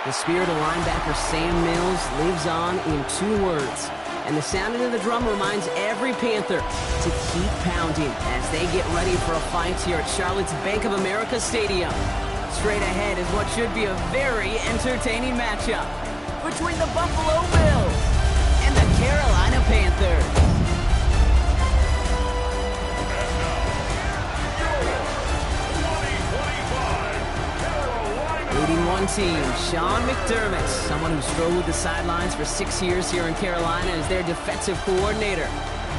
The spirit of linebacker Sam Mills lives on in 2 words. And the sounding of the drum reminds every Panther to keep pounding as they get ready for a fight here at Charlotte's Bank of America Stadium. Straight ahead is what should be a very entertaining matchup between the Buffalo Bills and the Carolina Panthers. Leading one team, Sean McDermott, someone who strode the sidelines for 6 years here in Carolina as their defensive coordinator.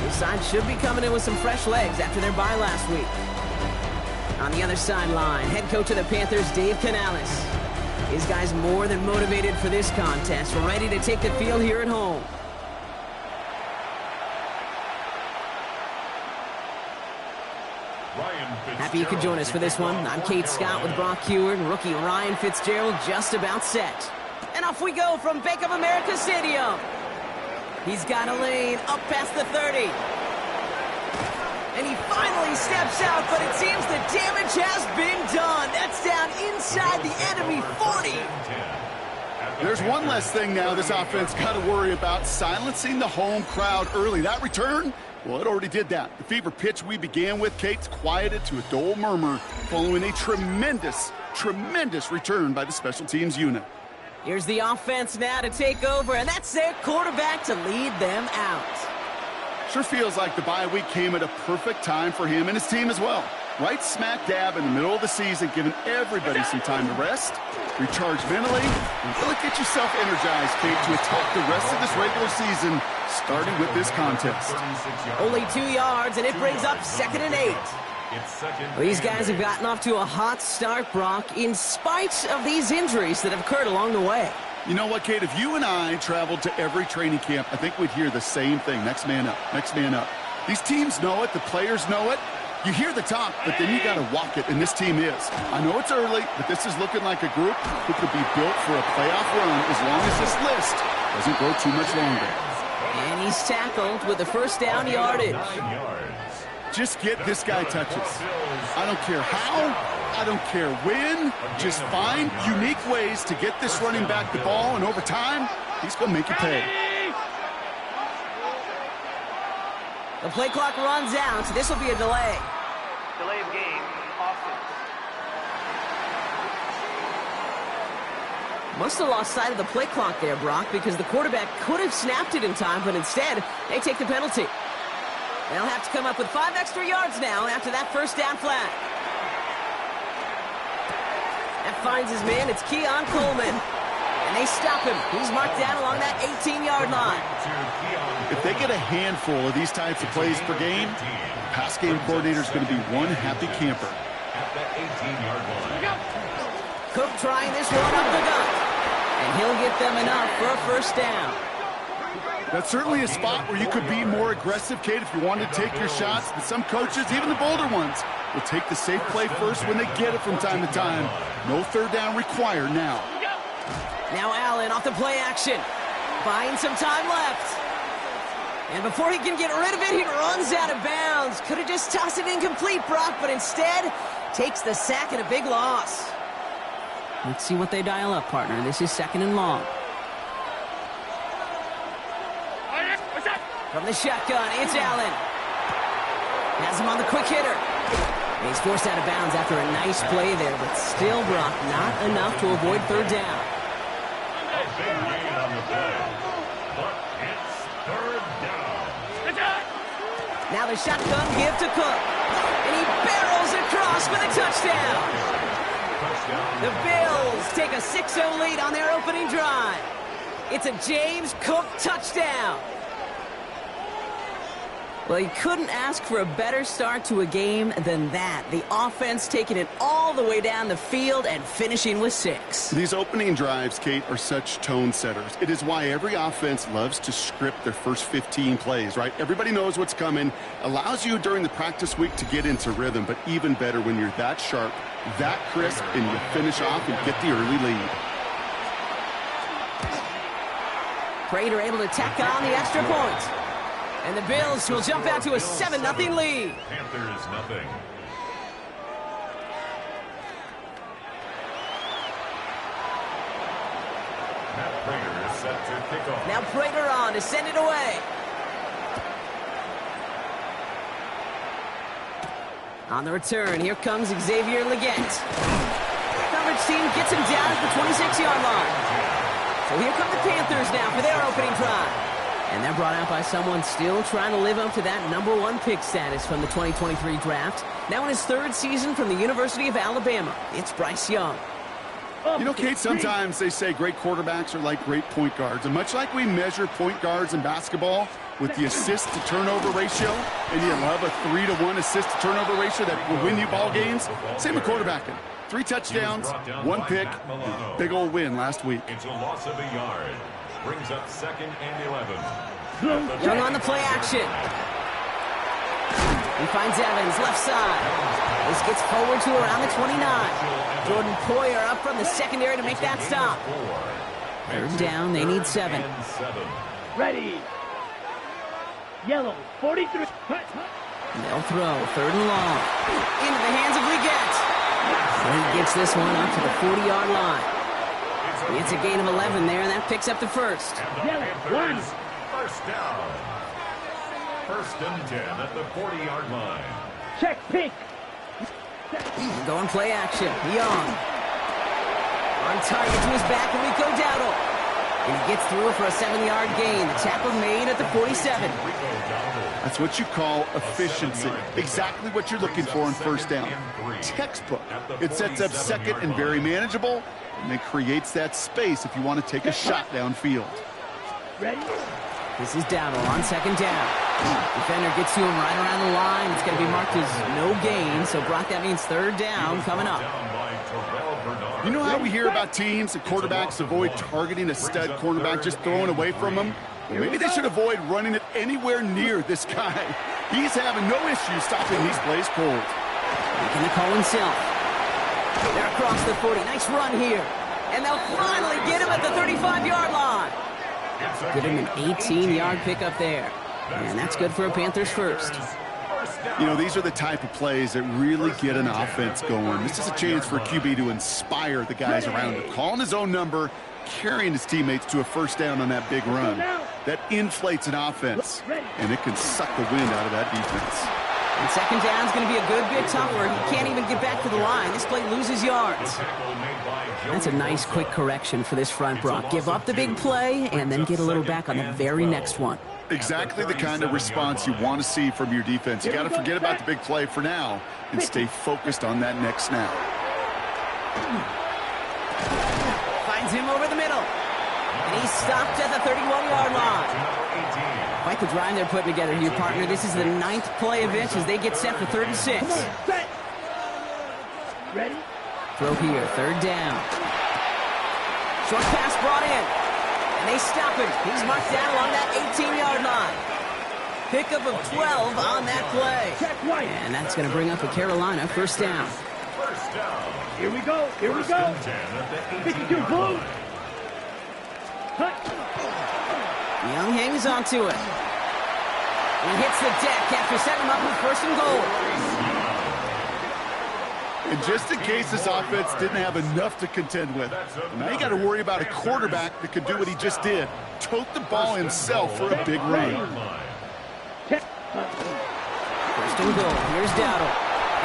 His side should be coming in with some fresh legs after their bye last week. On the other sideline, head coach of the Panthers, Dave Canales. His guys more than motivated for this contest, ready to take the field here at home. Happy you could join us for this one. I'm Kate Scott with Brock Heward. Rookie Ryan Fitzgerald just about set. And off we go from Bank of America Stadium. He's got a lane up past the 30. And he finally steps out, but it seems the damage has been done. That's down inside the enemy 40. There's one less thing now this offense got to worry about, silencing the home crowd early. That return, well, it already did that. The fever pitch we began with, Kate's quieted to a dull murmur following a tremendous return by the special teams unit. Here's the offense now to take over, and that's their quarterback to lead them out. Sure feels like the bye week came at a perfect time for him and his team as well. Right smack dab in the middle of the season, giving everybody some time to rest, recharge mentally, and really get yourself energized, Kate, to attack the rest of this regular season, starting with this contest. Only 2 yards, and it brings up 2nd and 8. Well, these guys have gotten off to a hot start, Brock, in spite of these injuries that have occurred along the way. You know what, Kate? If you and I traveled to every training camp, I think we'd hear the same thing. Next man up, next man up. These teams know it. The players know it. You hear the talk, but then you got to walk it, and this team is. I know it's early, but this is looking like a group who could be built for a playoff run as long as this list doesn't go too much longer. And he's tackled with the first down yardage. Just get this guy touches. I don't care how. I don't care when. Just find unique ways to get this running back the ball, and over time, he's going to make you pay. The play clock runs out, so this will be a delay. Delay of game, offense. Must have lost sight of the play clock there, Brock, because the quarterback could have snapped it in time, but instead, they take the penalty. They'll have to come up with 5 extra yards now after that first down flag. That finds his man. It's Keon Coleman. And they stop him. He's marked down along that 18-yard line. If they get a handful of these types of plays per game, pass game coordinator is going to be one happy camper. At that 18-yard line. Cook trying this one up the gut. And he'll get them enough for a first down. That's certainly a spot where you could be more aggressive, Kate, if you wanted to take your shots. But some coaches, even the bolder ones, will take the safe play first when they get it from time to time. No third down required now. Now Allen off the play action. Buying some time left. And before he can get rid of it, he runs out of bounds. Could have just tossed it incomplete, Brock, but instead takes the sack and a big loss. Let's see what they dial up, partner. This is 2nd and long. From the shotgun, it's Allen. Has him on the quick hitter. And he's forced out of bounds after a nice play there, but still, Brock, not enough to avoid third down. A big gain on the play, but it's third down. Now the shotgun give to Cook. And he barrels across for the touchdown. The Bills take a 6-0 lead on their opening drive. It's a James Cook touchdown. Well, you couldn't ask for a better start to a game than that. The offense taking it all the way down the field and finishing with 6. These opening drives, Kate, are such tone setters. It is why every offense loves to script their first 15 plays, right? Everybody knows what's coming. Allows you during the practice week to get into rhythm, but even better when you're that sharp, that crisp, and you finish off and get the early lead. Prater able to tack on the extra point. And the Bills will jump out to a 7-0 lead. Panthers nothing. Matt Prater is set to kick off. Now Prater on to send it away. On the return, here comes Xavier Legette. Coverage team gets him down at the 26-yard line. So here come the Panthers now for their opening drive. And they're brought out by someone still trying to live up to that #1 pick status from the 2023 draft. Now in his 3rd season from the University of Alabama, it's Bryce Young. You know, Kate, sometimes they say great quarterbacks are like great point guards. And much like we measure point guards in basketball with the assist-to-turnover ratio, and you love a 3-to-1 assist-to-turnover ratio that will win you ball games, same with quarterbacking. 3 touchdowns, 1 pick, big old win last week. It's a loss of a yard. Brings up 2nd and 11. Young on the play action. He finds Evans, left side. This gets forward to around the 29. Jordan Poyer up from the secondary to make that stop. 3rd down, they need 7. Ready. Yellow, 43. And they'll throw 3rd and long. Into the hands of Legette. He gets this one up to the 40-yard line. It's a gain of 11 there, and that picks up the 1st. Yellow, 1. 1st down. 1st and 10 at the 40-yard line. Check pink. Going play action. Young. On target to his back, and Rico Dowdle. And he gets through for a 7-yard gain. The tackle made at the 47. That's what you call efficiency. Exactly what you're looking for on 1st down. Textbook. It sets up 2nd and very manageable, and it creates that space if you want to take a shot downfield. Ready? This is Dowdle on 2nd down. Defender gets to him right around the line. It's going to be marked as no gain. So, Brock, that means 3rd down coming up. You know how we hear about teams and quarterbacks avoid targeting a stud cornerback, just throwing away from him? Well, maybe they should avoid running it anywhere near this guy. He's having no issue stopping these plays cold. Making the call himself. They're across the 40. Nice run here. And they'll finally get him at the 35-yard line. Give him an 18-yard pickup there. And that's good for a Panthers 1st. You know, these are the type of plays that really get an offense going. This is a chance for a QB to inspire the guys around him. Calling his own number, carrying his teammates to a 1st down on that big run. That inflates an offense, and it can suck the wind out of that defense. And 2nd down is going to be a good bit tougher. He can't even get back to the line. This play loses yards. That's a nice quick correction for this front, Brock. Give up the big play and then get a little back on the very next one. Exactly the kind of response you want to see from your defense. You got to forget about the big play for now and stay focused on that next snap. Finds him over the middle. And he's stopped at the 31-yard line. Quite the drive they're putting together here, partner. This is the 9th play of it as they get set for 3rd and 6. Ready? Throw here, 3rd down. Short pass brought in. And they stop him. He's marked down along that 18-yard line. Pickup of 12 on that play. And that's going to bring up a Carolina 1st down. 1st down. Here we go. Here we go. 52 blue. Young hangs on to it. And hits the deck after setting him up with 1st and goal. And just in case this offense didn't have enough to contend with, now you got to worry about a quarterback that could do what he just did. Tote the ball himself for a big run. 1st and goal. Here's Dowdle.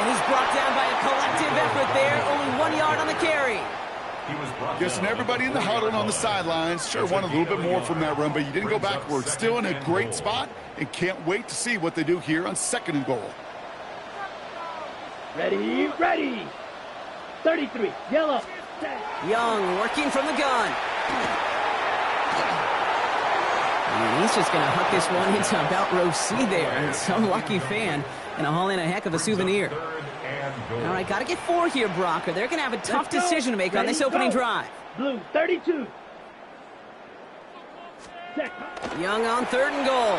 And he's brought down by a collective effort there. Only 1 yard on the carry. Guessing everybody in the huddle and on the sidelines sure wanted a little bit more from that run, but you didn't go backwards. Still in a great spot and can't wait to see what they do here on 2nd and goal. Ready, ready. 33, yellow. Young working from the gun. And he's just going to huck this one into about row C there. And some lucky fan going to haul in a heck of a souvenir. All right, got to get 4 here, Brock, or they're going to have a tough decision to make on this opening drive. Blue, 32. Young on 3rd and goal.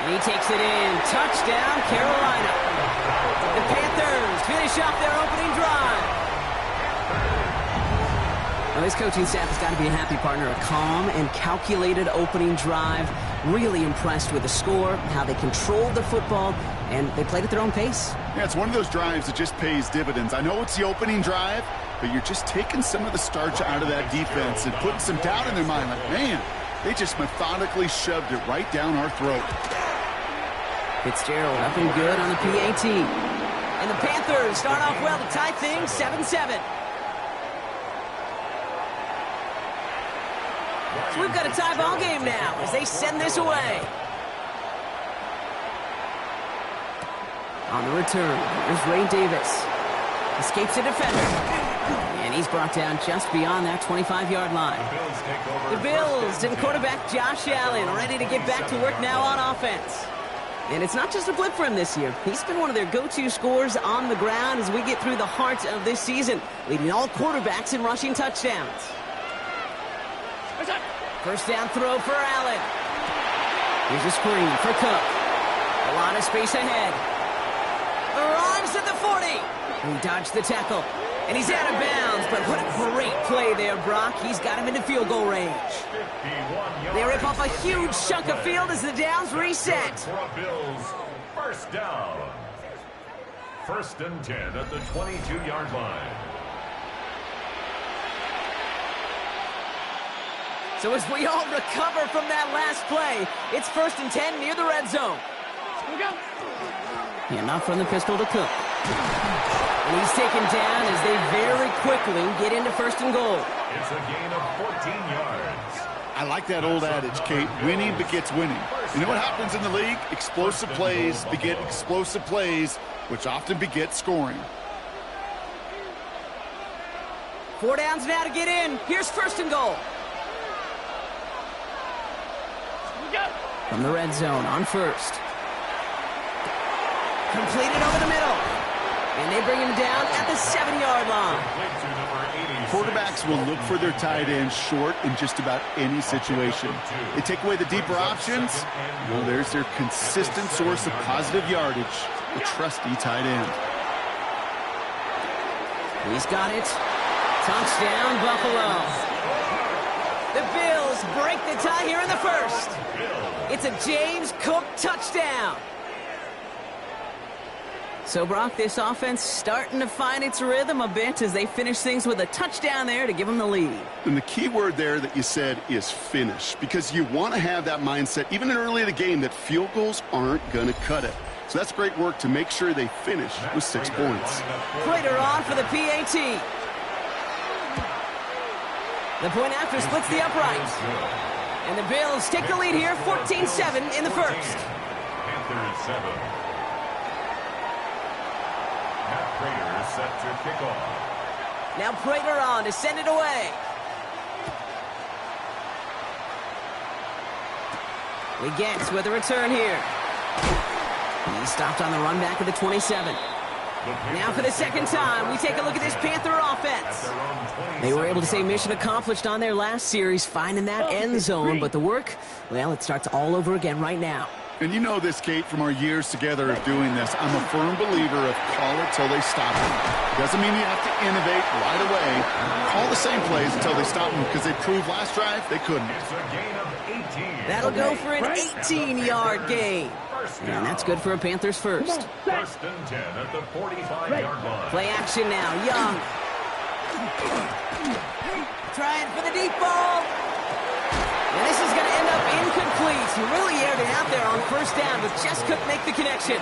And he takes it in. Touchdown, Carolina. The Panthers finish off their opening drive. Well, this coaching staff has got to be a happy partner. A calm and calculated opening drive. Really impressed with the score, how they controlled the football, and they played at their own pace. Yeah, it's one of those drives that just pays dividends. I know it's the opening drive, but you're just taking some of the starch out of that defense and putting some doubt in their mind. Like, man, they just methodically shoved it right down our throat. Fitzgerald up and good on the PAT. And the Panthers start off well to tie things 7-7. So we've got a tie ball game now as they send this away. On the return, here's Ray Davis. Escapes a defender. And he's brought down just beyond that 25-yard line. The Bills and quarterback Josh Allen ready to get back to work now on offense. And it's not just a blip for him this year. He's been one of their go-to scorers on the ground as we get through the heart of this season, leading all quarterbacks in rushing touchdowns. First down throw for Allen. Here's a screen for Cook. A lot of space ahead. Arrives at the 40. He dodged the tackle. And he's out of bounds, but what a great play there, Brock. He's got him into field goal range. They rip off a huge chunk of field as the downs reset. First down. First and 10 at the 22-yard line. So as we all recover from that last play, it's first and 10 near the red zone. Here we go. Handoff from the pistol to Cook. And he's taken down as they very quickly get into first and goal. It's a gain of 14 yards. I like that old adage, Kate. Winning begets winning. You know what happens in the league? Explosive plays beget explosive plays, which often beget scoring. 4 downs now to get in. Here's first and goal. From the red zone on first. Completed over the middle. And they bring him down at the 7-yard line. Quarterbacks will look for their tight end short in just about any situation. They take away the deeper options. Well, there's their consistent source of positive yardage, the trusty tight end. He's got it. Touchdown, Buffalo. The Bills break the tie here in the first. It's a James Cook touchdown. So, Brock, this offense starting to find its rhythm a bit as they finish things with a touchdown there to give them the lead. And the key word there that you said is finish, because you want to have that mindset, even early in the game, that field goals aren't going to cut it. So that's great work to make sure they finish with 6 points. Prater on for the PAT. The point after splits the upright. And the Bills take the lead here, 14-7 in the first. Panthers 7. Prater set to kick off. Now Prater on to send it away. Legets with a return here. He stopped on the run back of the 27. Now for the second time, we take a look at this Panther offense. They were able to say mission accomplished on their last series, finding that end zone, but the work, well, it starts all over again right now. And you know this, Kate, from our years together of doing this. I'm a firm believer of call it till they stop it. It doesn't mean you have to innovate right away. Call the same plays until they stop them, because they proved last drive they couldn't. It's a gain of 18. That'll go for an 18-yard gain. And that's good for a Panthers first. First and 10 at the 45-yard line. Play action now. Young. Trying for the deep ball. And this is going to end up incomplete. He really aired it out there on first down, but just couldn't make the connection.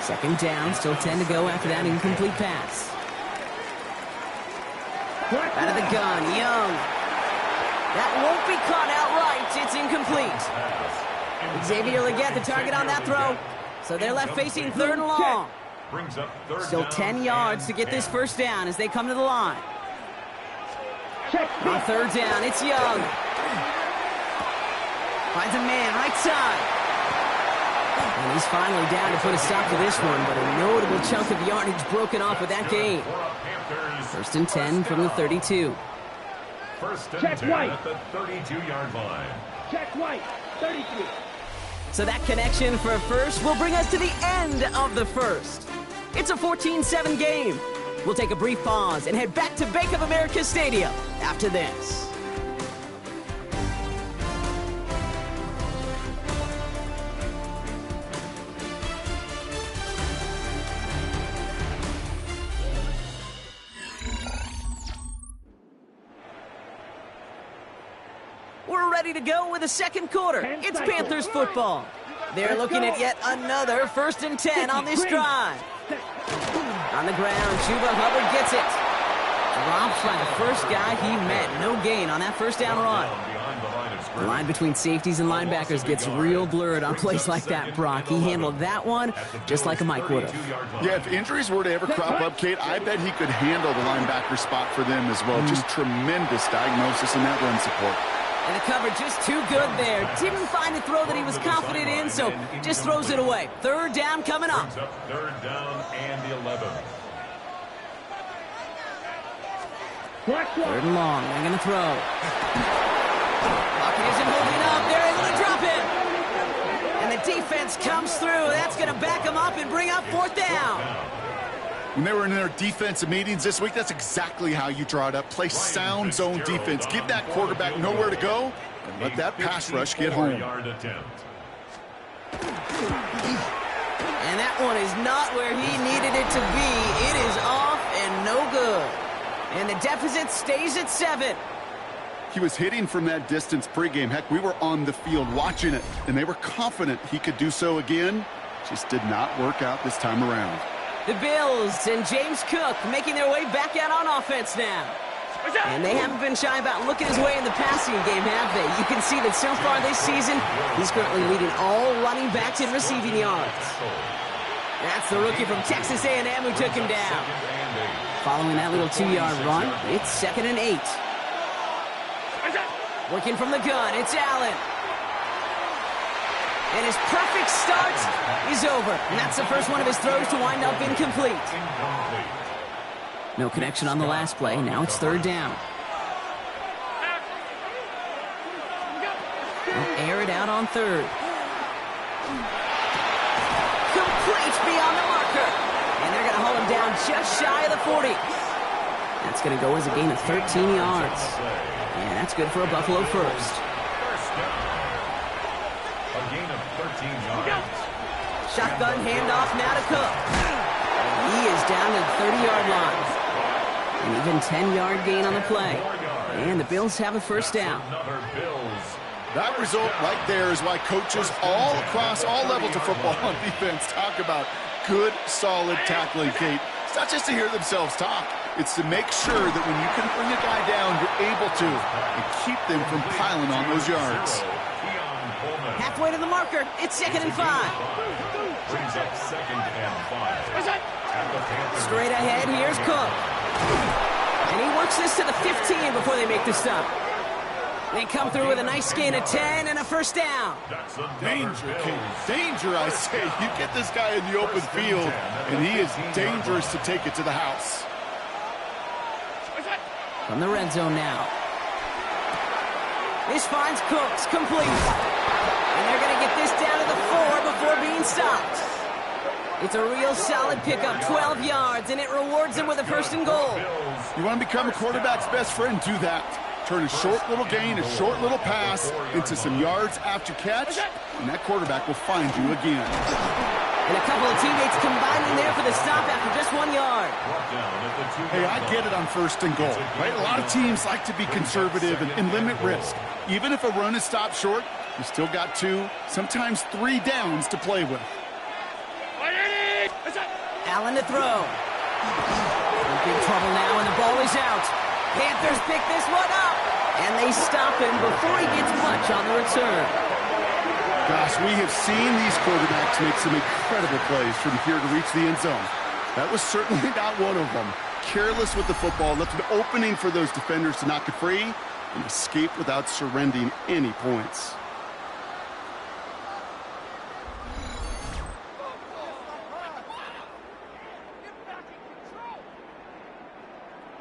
Second down, still 10 to go after that incomplete pass. Out of the gun, Young. That won't be caught outright. It's incomplete. Xavier Legette, the target on that throw. So they're left facing third and long. Still 10 yards to get this first down as they come to the line. On third down, it's Young. Finds a man right side. And he's finally down to put a stop to this one, but a notable chunk of yardage broken off with that gain. First and 10 from the 32. First and 10 at the 32-yard line. Check White, 33. So that connection for first will bring us to the end of the first. It's a 14-7 game. We'll take a brief pause and head back to Bank of America Stadium after this. we're ready to go with the second quarter. It's Panthers football. They're looking at yet another 1st and 10 on this drive. On the ground, Chuba Hubbard gets it. Drops by the first guy he met. No gain on that first down run. The line between safeties and linebackers gets real blurred on plays like that, Brock. He handled that one just like a Mike would have. Yeah, if injuries were to ever crop up, Kate, I bet he could handle the linebacker spot for them as well. Just tremendous diagnosis in that run support. And the coverage just too good there. Didn't find the throw that he was confident in, so just throws it away. 3rd down coming up. 3rd down and 11. 3rd and long. They're going to throw. Pocket isn't holding up. They're able to drop it. And the defense comes through. That's going to back them up and bring up 4th down. When they were in their defensive meetings this week, that's exactly how you draw it up. Play sound zone defense. Give that quarterback nowhere to go and let that pass rush get home. And that one is not where he needed it to be. It is off and no good. And the deficit stays at 7. He was hitting from that distance pregame. Heck, we were on the field watching it, and they were confident he could do so again. Just did not work out this time around. The Bills and James Cook making their way back out on offense now. And they haven't been shy about looking his way in the passing game, have they? You can see that so far this season, he's currently leading all running backs in receiving yards. That's the rookie from Texas A&M who took him down. Following that little 2-yard run, it's 2nd and 8. Working from the gun, it's Allen. And his perfect start is over. And that's the first one of his throws to wind up incomplete. No connection on the last play. Now it's 3rd down. They'll air it out on 3rd. Complete beyond the marker. And they're going to hold him down just shy of the 40. That's going to go as a gain of 13 yards. And that's good for a Buffalo first. A gain of 13 yards. Shotgun handoff now to Cook. He is down to the 30-yard line. An even 10-yard gain on the play. And the Bills have a 1st down. That result right there is why coaches all across all levels of football on defense talk about good, solid tackling, Kate. It's not just to hear themselves talk. It's to make sure that when you can bring a guy down, you're able to and keep them from piling on those yards. Halfway to the marker, it's 2nd and 5. Brings up 2nd and 5. Straight ahead, here's Cook. And he works this to the 15 before they make the stop. They come through with a nice gain of 10 and a 1st down. Danger, King. Danger, I say. You get this guy in the open field, and he is dangerous to take it to the house. From the red zone now. This finds Cooks complete. And they're going to get this down to the 4 before being stopped. It's a real solid pickup, 12 yards, and it rewards them with a 1st and goal. You want to become a quarterback's best friend? Do that. Turn a short little gain, a short little pass into some yards after catch, and that quarterback will find you again. And a couple of teammates combining there for the stop after just 1 yard. Hey, I get it on 1st and goal, right? A lot of teams like to be conservative and limit risk. Even if a run is stopped short, you still got 2, sometimes 3 downs to play with. Allen to throw. In big trouble now, and the ball is out. Panthers pick this one up, and they stop him before he gets much on the return. Gosh, we have seen these quarterbacks make some incredible plays from here to reach the end zone. That was certainly not one of them. Careless with the football, left an opening for those defenders to knock it free and escape without surrendering any points.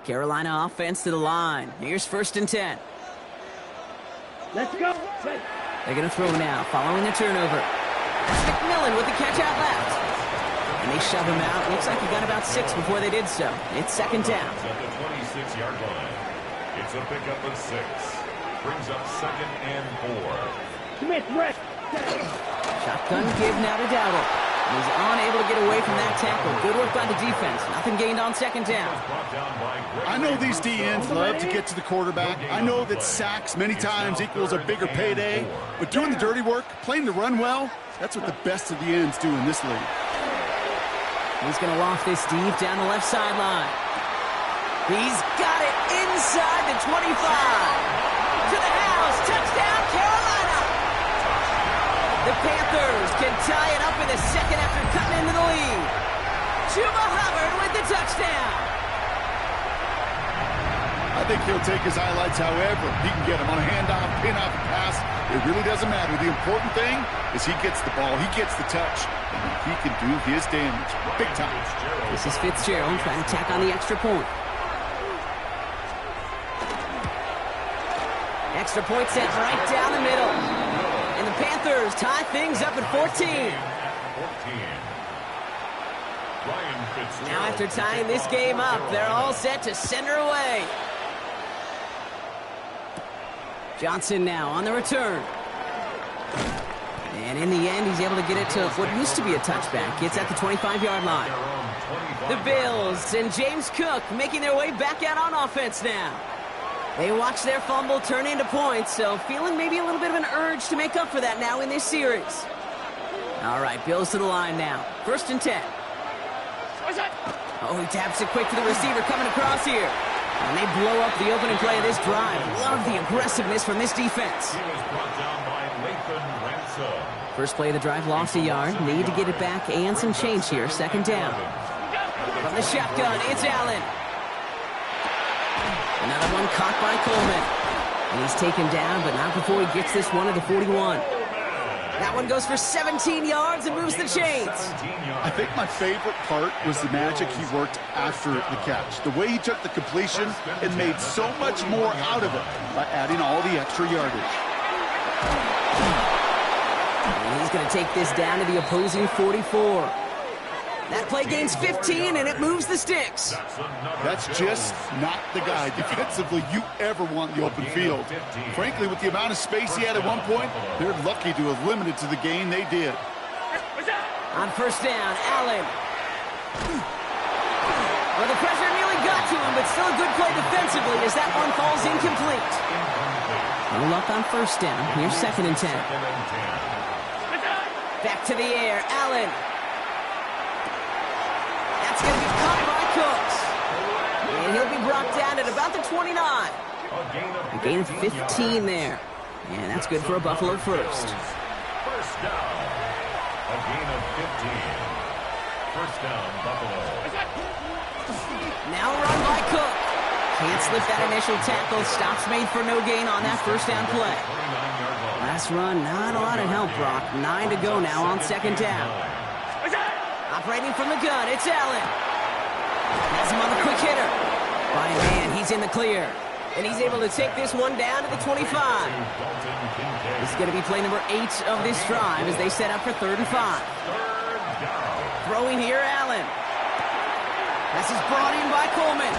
Carolina offense to the line. Here's 1st and 10. Let's go. They're going to throw now, following the turnover. That's McMillan with the catch out left. And they shove him out. Looks like he got about 6 before they did so. It's 2nd down. At the 26-yard line. It's a pickup of 6. Brings up 2nd and 4. Smith, rest. Shotgun give now to Dowdle. He's unable to get away from that tackle. Good work by the defense. Nothing gained on second down. I know these DNs love to get to the quarterback. I know that sacks many times equals a bigger payday. But doing the dirty work, playing the run well, that's what the best of the ends do in this league. He's going to loft this deep down the left sideline. He's got it inside the 25. To the house. Touchdown, Carolina. The Panthers can tie it up in the second after cutting into the lead. Chuba Hubbard with the touchdown. I think he'll take his highlights however he can get them on a handoff, pin-off, pass. It really doesn't matter. The important thing is he gets the ball, he gets the touch, and he can do his damage. Big time. This is Fitzgerald trying to tack on the extra point. Extra point set right down the middle. And the Panthers tie things up at 14. Now after tying this game up, they're all set to send her away. Johnson now on the return. And in the end, he's able to get it to what used to be a touchback. It's at the 25-yard line. The Bills and James Cook making their way back out on offense now. They watch their fumble turn into points, so feeling maybe a little bit of an urge to make up for that now in this series. All right, Bills to the line now. 1st and 10. Oh, he taps it quick to the receiver coming across here. And they blow up the opening play of this drive. Love the aggressiveness from this defense. First play of the drive, lost a yard. Need to get it back and some change here. 2nd down. From the shotgun, it's Allen. Another one caught by Coleman. And he's taken down, but not before he gets this one at the 41. That one goes for 17 yards and moves the chains. I think my favorite part was the magic he worked after the catch. The way he took the completion and made so much more out of it by adding all the extra yardage. And he's going to take this down to the opposing 44. That play gains 15, and it moves the sticks. That's just not the guy defensively you ever want in the open field. Frankly, with the amount of space he had at one point, they're lucky to have limited to the gain they did. On 1st down, Allen. Well, the pressure nearly got to him, but still a good play defensively as that one falls incomplete. No luck on 1st down. Here's 2nd and 10. Back to the air, Allen. That's going to be caught by Cooks. And he'll be brought down at about the 29. A gain of 15 there. And that's good for a Buffalo first. 1st down. A gain of 15. 1st down, Buffalo. Now run by Cook. Can't slip that initial tackle. Stops made for no gain on that 1st down play. Last run, not a lot of help, Brock. 9 to go now on 2nd down. Operating from the gun, it's Allen. Has him on the quick hitter. By man, he's in the clear. And he's able to take this one down to the 25. This is going to be play number 8 of this drive as they set up for 3rd and 5. Throwing here, Allen. This is brought in by Coleman.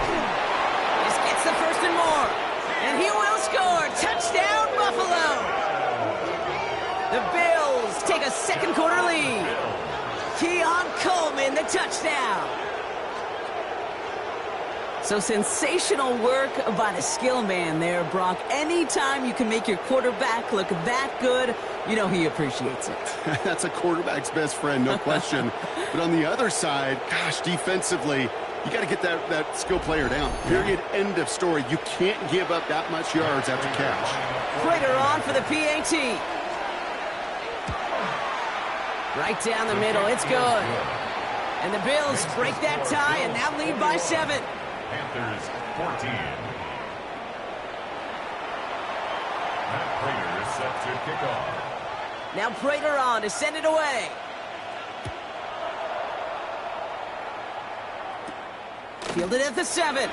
This gets the 1st and more. And he will score. Touchdown, Buffalo. The Bills take a 2nd quarter lead. Keon Coleman, the touchdown. So sensational work by the skill man there, Brock. Anytime you can make your quarterback look that good, you know he appreciates it. That's a quarterback's best friend, no question. But on the other side, gosh, defensively, you got to get that skill player down. Period, end of story. You can't give up that much yards after catch. Prater on for the PAT. Right down the middle, it's good. And the Bills break that tie and now lead by 7. Panthers 14. Matt Prater is set to kick off. Now Prater on to send it away. Fielded at the 7.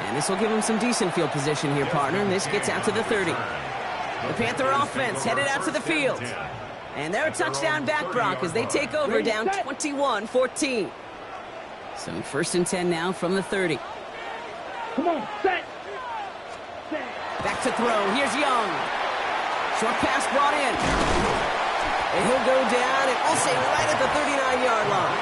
And this will give him some decent field position here, partner. This gets out to the 30. The Panther offense headed out to the field. And they're a touchdown back, Brock, as they take over down 21-14. So 1st and 10 now from the 30. Come on, set. Back to throw. Here's Young. Short pass brought in. And he'll go down, and we'll say right at the 39-yard line.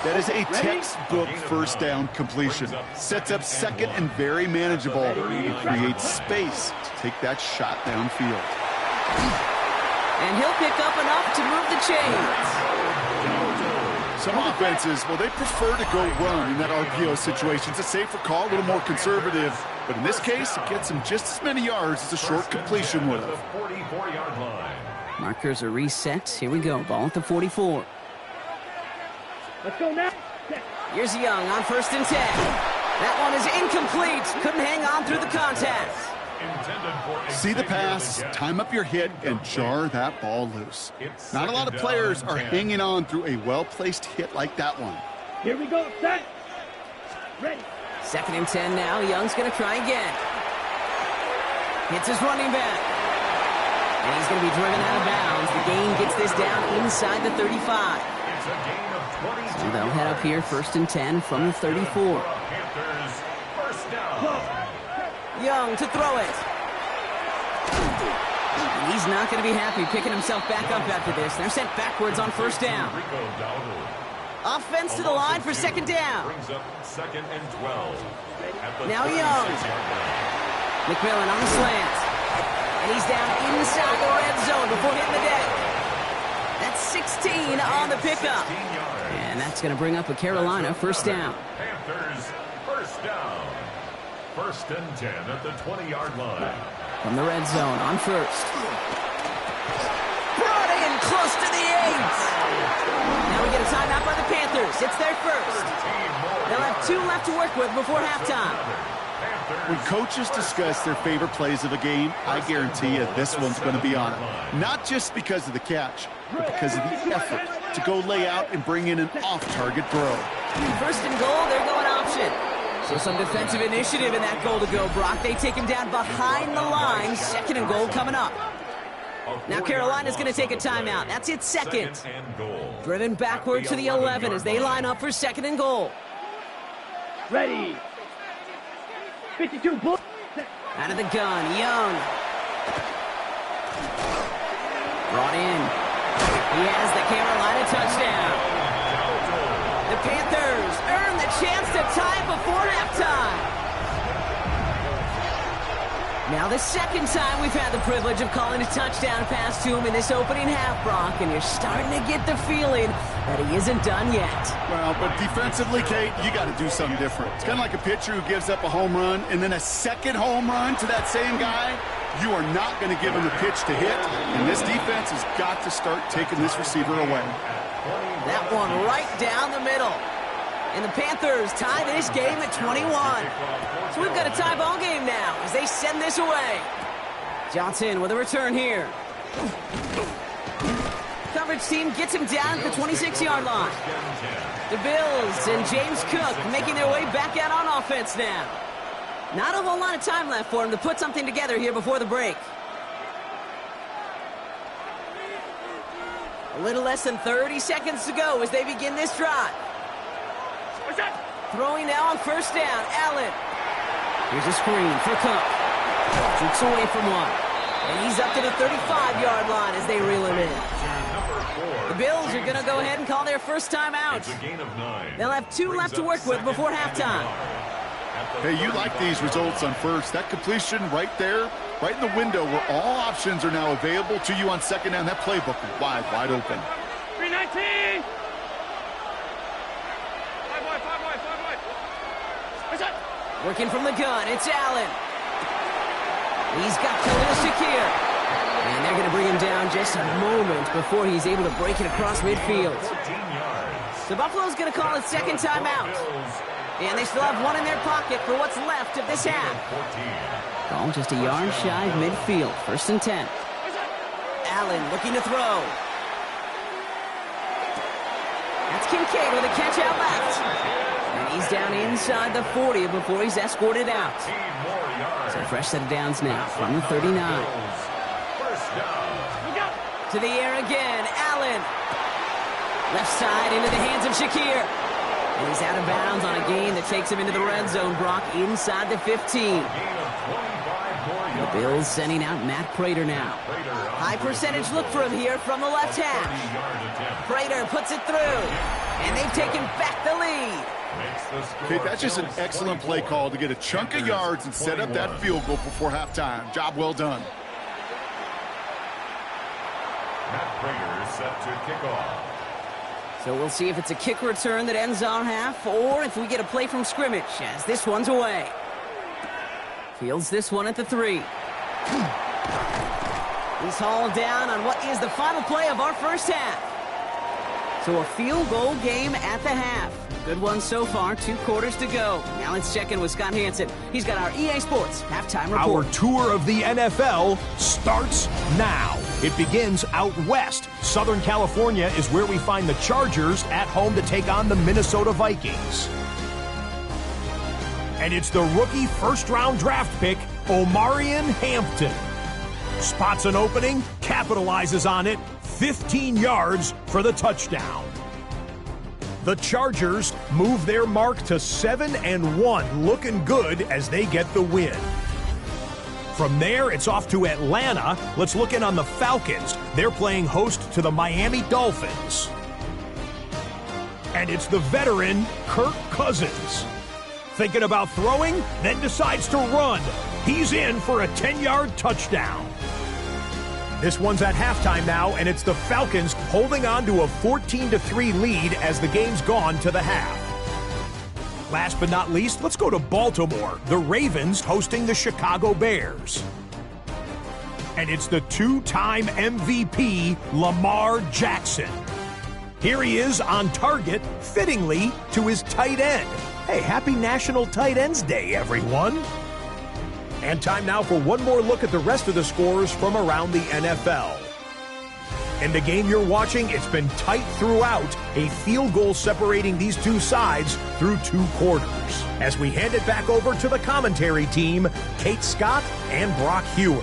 That is a textbook first down completion. Sets up second and very manageable. It creates space to take that shot downfield. And he'll pick up enough to move the chains. Some offenses, well, they prefer to go run in that RPO situation. It's a safer call, a little more conservative. But in this case, it gets him just as many yards as a short completion would have. Markers are reset. Here we go. Ball at the 44. Let's go now. Here's Young on 1st and 10. That one is incomplete. Couldn't hang on through the contact. See the pass, time up your hit, and jar that ball loose. Not a lot of players are hanging on through a well-placed hit like that one. Here we go. Set. Ready. 2nd and 10 now. Young's going to try again. Hits his running back. And he's going to be driven out of bounds. The gain gets this down inside the 35. So they'll head up here 1st and 10 from the 34. Young to throw it. And he's not going to be happy picking himself back up after this. They're sent backwards on 1st down. Offense to the line for 2nd down. Now Young. McMillan on the slant. And he's down inside the red zone before hitting the deck. That's 16 on the pickup. And that's going to bring up a Carolina 1st down. Panthers, 1st down. 1st and 10 at the 20-yard line. From the red zone on 1st. Brought in close to the 8. Now we get a timeout by the Panthers. It's their 1st. They'll have 2 left to work with before halftime. When coaches discuss their favorite plays of a game, I guarantee you this one's going to be on it. Not just because of the catch, but because of the effort to go lay out and bring in an off-target throw. 1st and goal, they're going option. So some defensive initiative in that goal to go, Brock. They take him down behind the line. 2nd and goal coming up. Now Carolina's going to take a timeout. That's its 2nd. Driven backward to the 11 as they line up for 2nd and goal. Ready. 52 bull. Out of the gun, Young. Brought in. He has the Carolina touchdown. The Panthers earn the chance to tie before halftime. Now the 2nd time we've had the privilege of calling a touchdown pass to him in this opening half, Brock, and you're starting to get the feeling that he isn't done yet. Well, but defensively, Kate, you got to do something different. It's kind of like a pitcher who gives up a home run and then a 2nd home run to that same guy. You are not going to give him the pitch to hit, and this defense has got to start taking this receiver away. That one right down the middle. And the Panthers tie this game at 21. So we've got a tie ball game now as they send this away. Johnson with a return here. Coverage team gets him down at the 26-yard line. The Bills and James Cook making their way back out on offense now. Not a whole lot of time left for him to put something together here before the break. A little less than 30 seconds to go as they begin this drive. Throwing now on 1st down, Allen. Here's a screen for Cook. Jukes away from one. And he's up to the 35-yard line as they reel him in. The Bills are going to go ahead and call their 1st timeout. They'll have 2 left to work with before halftime. Hey, you like these results on 1st. That completion right there, right in the window where all options are now available to you on 2nd down. That playbook is wide open. 319. Working from the gun, it's Allen. He's got Khalil Shakir. And they're going to bring him down just a moment before he's able to break it across midfield. So Buffalo's going to call his 2nd timeout. And they still have 1 in their pocket for what's left of this half. Ball just a yard shy of midfield. 1st and 10. Allen looking to throw. That's Kincaid with a catch out left. And he's down inside the 40 before he's escorted out. So fresh set of downs now from the 39. To the air again, Allen. Left side into the hands of Shakir. And he's out of bounds on a gain that takes him into the red zone, Brock, inside the 15. The Bills sending out Matt Prater now. High percentage look for him here from the left hash. Prater puts it through, and they've taken back the lead. Okay, that's just an excellent play call to get a chunk of yards and set up that field goal before halftime. Job well done. Matt Prater is set to kick off. So we'll see if it's a kick return that ends our half, or if we get a play from scrimmage, as this one's away. Fields this one at the 3. He's hauled down on what is the final play of our first half. So a field goal game at the half. Good one so far, 2 quarters to go. Now let's check in with Scott Hansen. He's got our EA Sports halftime report. Our tour of the NFL starts now. It begins out west. Southern California is where we find the Chargers at home to take on the Minnesota Vikings. And it's the rookie first-round draft pick, Omarion Hampton. Spots an opening, capitalizes on it, 15 yards for the touchdown. The Chargers move their mark to 7-1, looking good as they get the win. From there, it's off to Atlanta. Let's look in on the Falcons. They're playing host to the Miami Dolphins. And it's the veteran, Kirk Cousins. Thinking about throwing, then decides to run. He's in for a 10-yard touchdown. This one's at halftime now, and it's the Falcons holding on to a 14-3 lead as the game's gone to the half. Last but not least, let's go to Baltimore. The Ravens hosting the Chicago Bears. And it's the 2-time MVP, Lamar Jackson. Here he is on target, fittingly, to his tight end. Hey, happy National Tight Ends Day, everyone. And time now for one more look at the rest of the scores from around the NFL. In the game you're watching, it's been tight throughout, a field goal separating these two sides through 2 quarters. As we hand it back over to the commentary team, Kate Scott and Brock Hewer.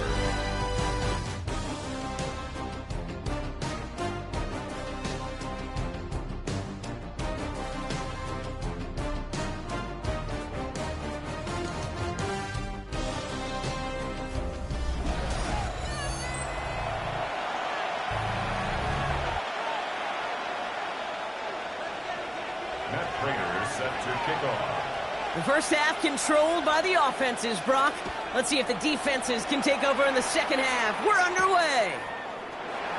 The first half controlled by the offenses, Brock. Let's see if the defenses can take over in the second half. We're underway.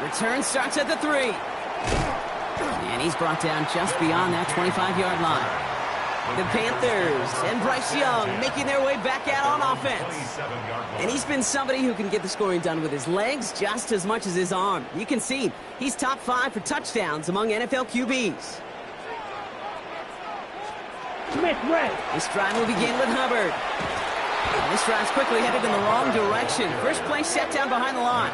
Return starts at the 3. And he's brought down just beyond that 25-yard line. The Panthers and Bryce Young making their way back out on offense. And he's been somebody who can get the scoring done with his legs just as much as his arm. You can see he's top 5 for touchdowns among NFL QBs. Smith ready. This drive will begin with Hubbard. And this drive's quickly headed in the wrong direction. First play set down behind the line.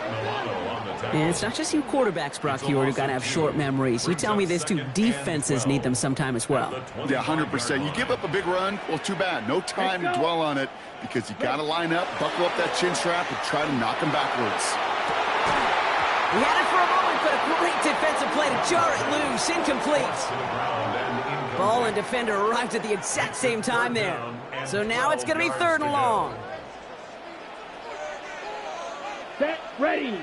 And it's not just you quarterbacks, Brock Hewer, who got to have short memories. You tell me this too, defenses need them sometime as well. Yeah, 100%. You give up a big run, well, too bad. No time to dwell on it because you got to line up, buckle up that chin strap, and try to knock them backwards. He had it for a moment, but a great defensive play to jar it loose. Incomplete. Ball and defender arrived at the exact same time there. So now it's going to be 3rd and long. Set, ready.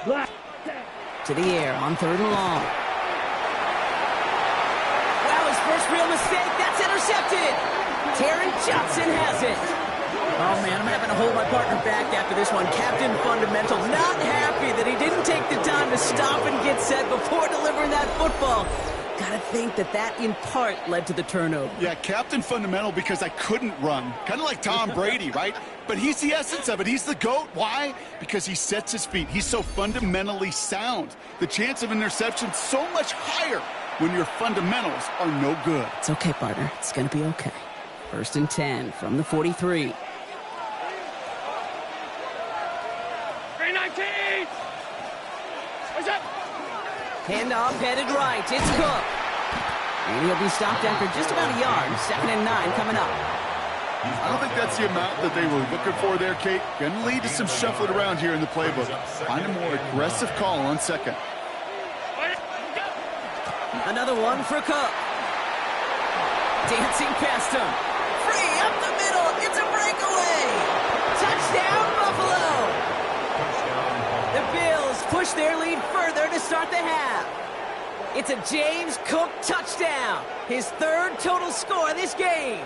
Black, set. To the air on 3rd and long. Wow, his first real mistake. That's intercepted. Taron Johnson has it. Oh, man, I'm having to hold my partner back after this one. Captain Fundamental not happy that he didn't take the time to stop and get set before delivering that football. Gotta think that in part led to the turnover. Yeah, Captain Fundamental because I couldn't run. Kind of like Tom Brady, right? But he's the essence of it. He's the GOAT. Why? Because he sets his feet. He's so fundamentally sound. The chance of interception so much higher when your fundamentals are no good. It's okay, partner. It's gonna be okay. 1st and 10 from the 43. 319. What's up? Handoff headed right. It's Cook. And he'll be stopped after just about a yard. 2nd and 9 coming up. I don't think that's the amount that they were looking for there, Kate. Going to lead to some shuffling around here in the playbook. Find a more aggressive call on 2nd. Another one for Cook. Dancing past him. Free up the middle. It's a breakaway. Touchdown. The Bills push their lead further to start the half. It's a James Cook touchdown, his third total score this game.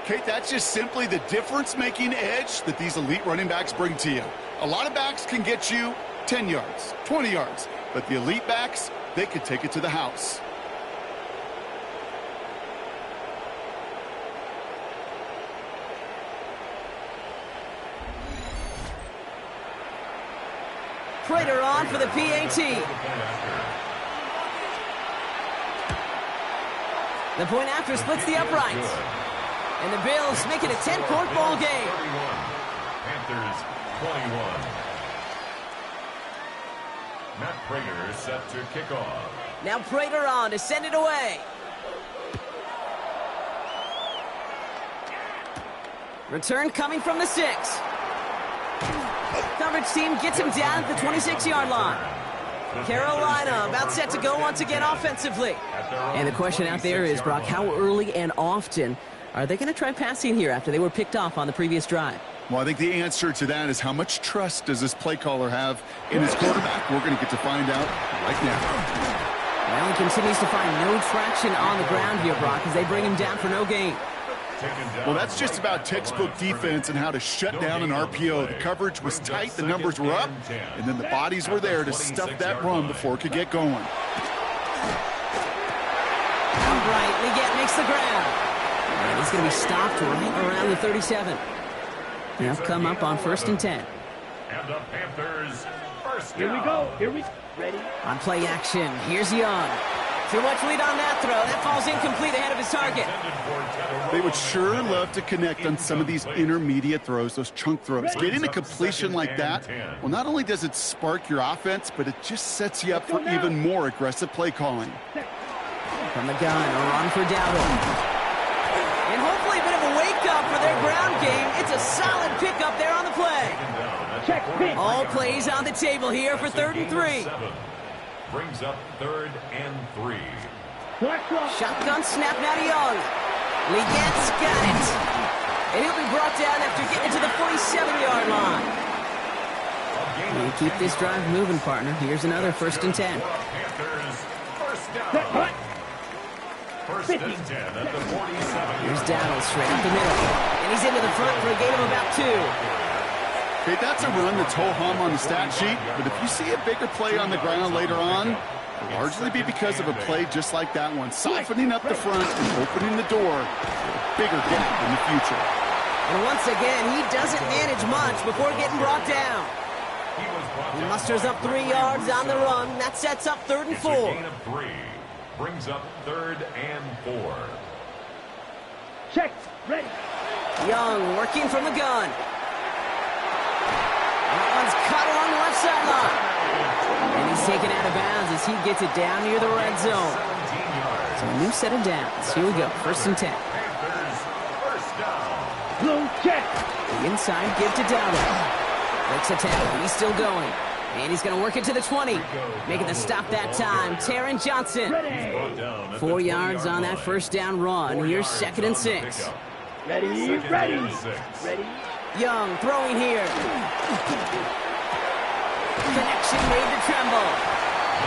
Kate, that's just simply the difference-making edge that these elite running backs bring to you. A lot of backs can get you 10 yards, 20 yards, but the elite backs, they could take it to the house. Prater on for the PAT. The point after splits the uprights. And the Bills make it a 10-point ball game. Panthers 21. Matt Prater set to kick off. Now Prater on to send it away. Return coming from the 6. Coverage team gets him down at the 26-yard line. Carolina about set to go once again offensively. And the question out there is, Brock, how early and often are they going to try passing here after they were picked off on the previous drive? Well, I think the answer to that is how much trust does this play caller have in his quarterback? We're going to get to find out right now. Well, he continues to find no traction on the ground here, Brock, as they bring him down for no gain. Well, that's just about textbook defense and how to shut down an RPO. The coverage was tight, the numbers were up, and then the bodies were there to stuff that run before it could get going. Upright, Leggett makes the grab. And he's going to be stopped right around the 37. They'll come up on 1st and 10. And the Panthers first down. Here we go. Here we go. Ready? On play action, here's Young. Too much lead on that throw. That falls incomplete ahead of his target. They would sure love to connect on some of these intermediate throws, those chunk throws. Getting a completion like that, well, not only does it spark your offense, but it just sets you up for even more aggressive play calling. From the gun, a run for Dowdle. And hopefully a bit of a wake-up for their ground game. It's a solid pickup there on the play. Check pitch. All plays on the table here for 3rd and 3. Brings up 3rd and 3. Shotgun snap now to Young. Leggett's got it. And he'll be brought down after getting to the 47-yard line. You keep this drive moving, partner. Here's another 1st and 10. Panthers first down. 1st and 10 at the 47. Here's Dowdle straight up the middle. And he's into the front for a gain of about 2. Okay, that's a run that's ho-hum on the stat sheet, but if you see a bigger play on the ground later on, it'll largely be because of a play just like that one, softening up the front and opening the door for a bigger gap in the future. And once again, he doesn't manage much before getting brought down. He musters up 3 yards on the run. That sets up 3rd and 4. It's a gain of 3. Brings up 3rd and 4. Check. Ready. Young working from the gun. That one's caught along the left sideline. And he's taken out of bounds as he gets it down near the red zone. So a new set of downs. Here we go. 1st and 10. Panthers first down. Blue check. The inside give to Dowdle. Breaks a tackle. He's still going. And he's going to work it to the 20. Making the stop that time. Taron Johnson. 4 yards on that 1st down run. Here's 2nd and 6. Ready. Ready. Ready. Young throwing here. Connection made to Tremble.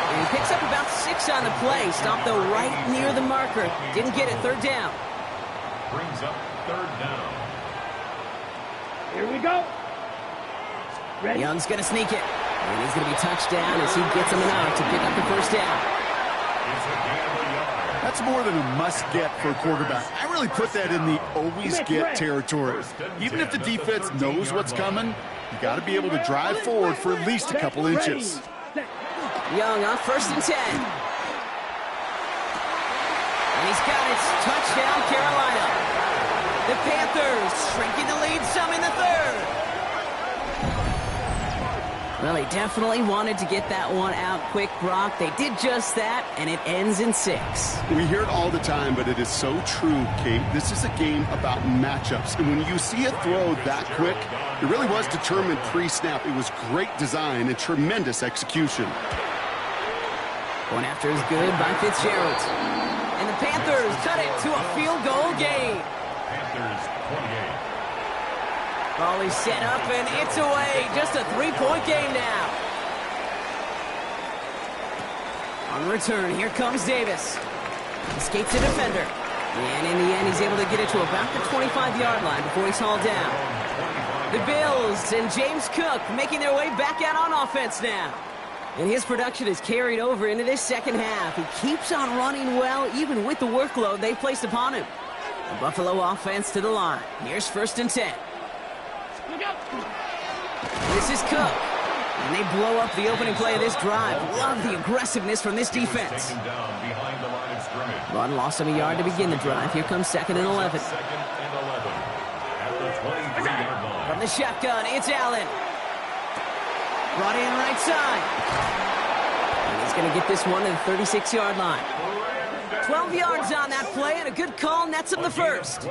And he picks up about 6 on the play. Stopped though right near the marker. Didn't get it. 3rd down. Brings up 3rd down. Here we go. Ready. Young's going to sneak it. And he's going to be touched down as he gets him enough to pick up the 1st down. It's a gain of a yard. That's more than a must-get for a quarterback. I really put that in the always-get territory. Even if the defense knows what's coming, you got to be able to drive forward for at least a couple inches. Young on 1st and 10. And he's got it. Touchdown, Carolina. The Panthers shrinking the lead some in the 3rd. Well, they definitely wanted to get that one out quick, Brock. They did just that, and it ends in 6. We hear it all the time, but it is so true, Kate. This is a game about matchups. And when you see a throw that quick, it really was determined pre-snap. It was great design and tremendous execution. One after is good by Fitzgerald. And the Panthers cut it to a field goal game. Panthers 28. Ball is set up, and it's away. Just a three-point game now. On the return, here comes Davis. Escapes the defender. And in the end, he's able to get it to about the 25-yard line before he's hauled down. The Bills and James Cook making their way back out on offense now. And his production is carried over into this second half. He keeps on running well, even with the workload they placed upon him. The Buffalo offense to the line. Here's 1st and 10. This is Cook. And they blow up the opening play of this drive. Love the aggressiveness from this defense. Run lost him a yard to begin the drive. Here comes 2nd and 11. From the shotgun, it's Allen. Brought in right side. And he's going to get this one to the 36-yard line. 12 yards on that play, and a good call nets him the first.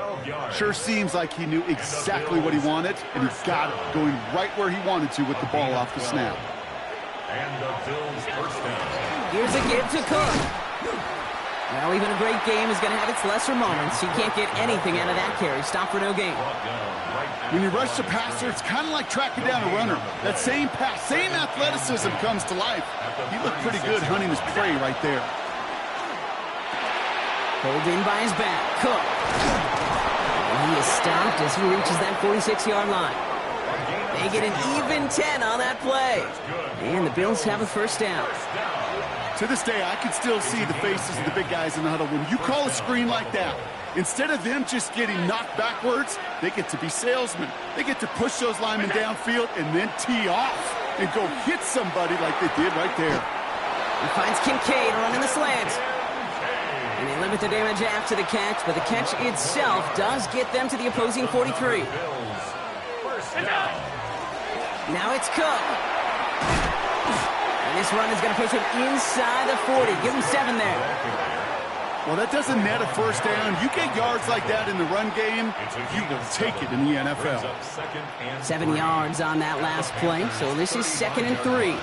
Sure seems like he knew exactly what he wanted, and he got it, going right where he wanted to with the ball off the snap. And the Bills first down. Here's a give to Cook. Well, even a great game is going to have its lesser moments. He can't get anything out of that carry. Stop for no gain. When you rush the passer, it's kind of like tracking down a runner. That same pass, same athleticism comes to life. He looked pretty good hunting his prey right there. Pulled in by his back. Cook. And he is stopped as he reaches that 46-yard line. They get an even 10 on that play. And the Bills have a first down. To this day, I can still see the faces of the big guys in the huddle. When you call a screen like that, instead of them just getting knocked backwards, they get to be salesmen. They get to push those linemen downfield and then tee off and go hit somebody like they did right there. He finds Kincaid running the slant. And they limit the damage after the catch, but the catch itself does get them to the opposing 43. Now it's Cook. And this run is going to push him inside the 40. Give him 7 there. Well, that doesn't net a first down. You get yards like that in the run game, you will take it in the NFL. 7 yards on that last play, so this is 2nd and 3.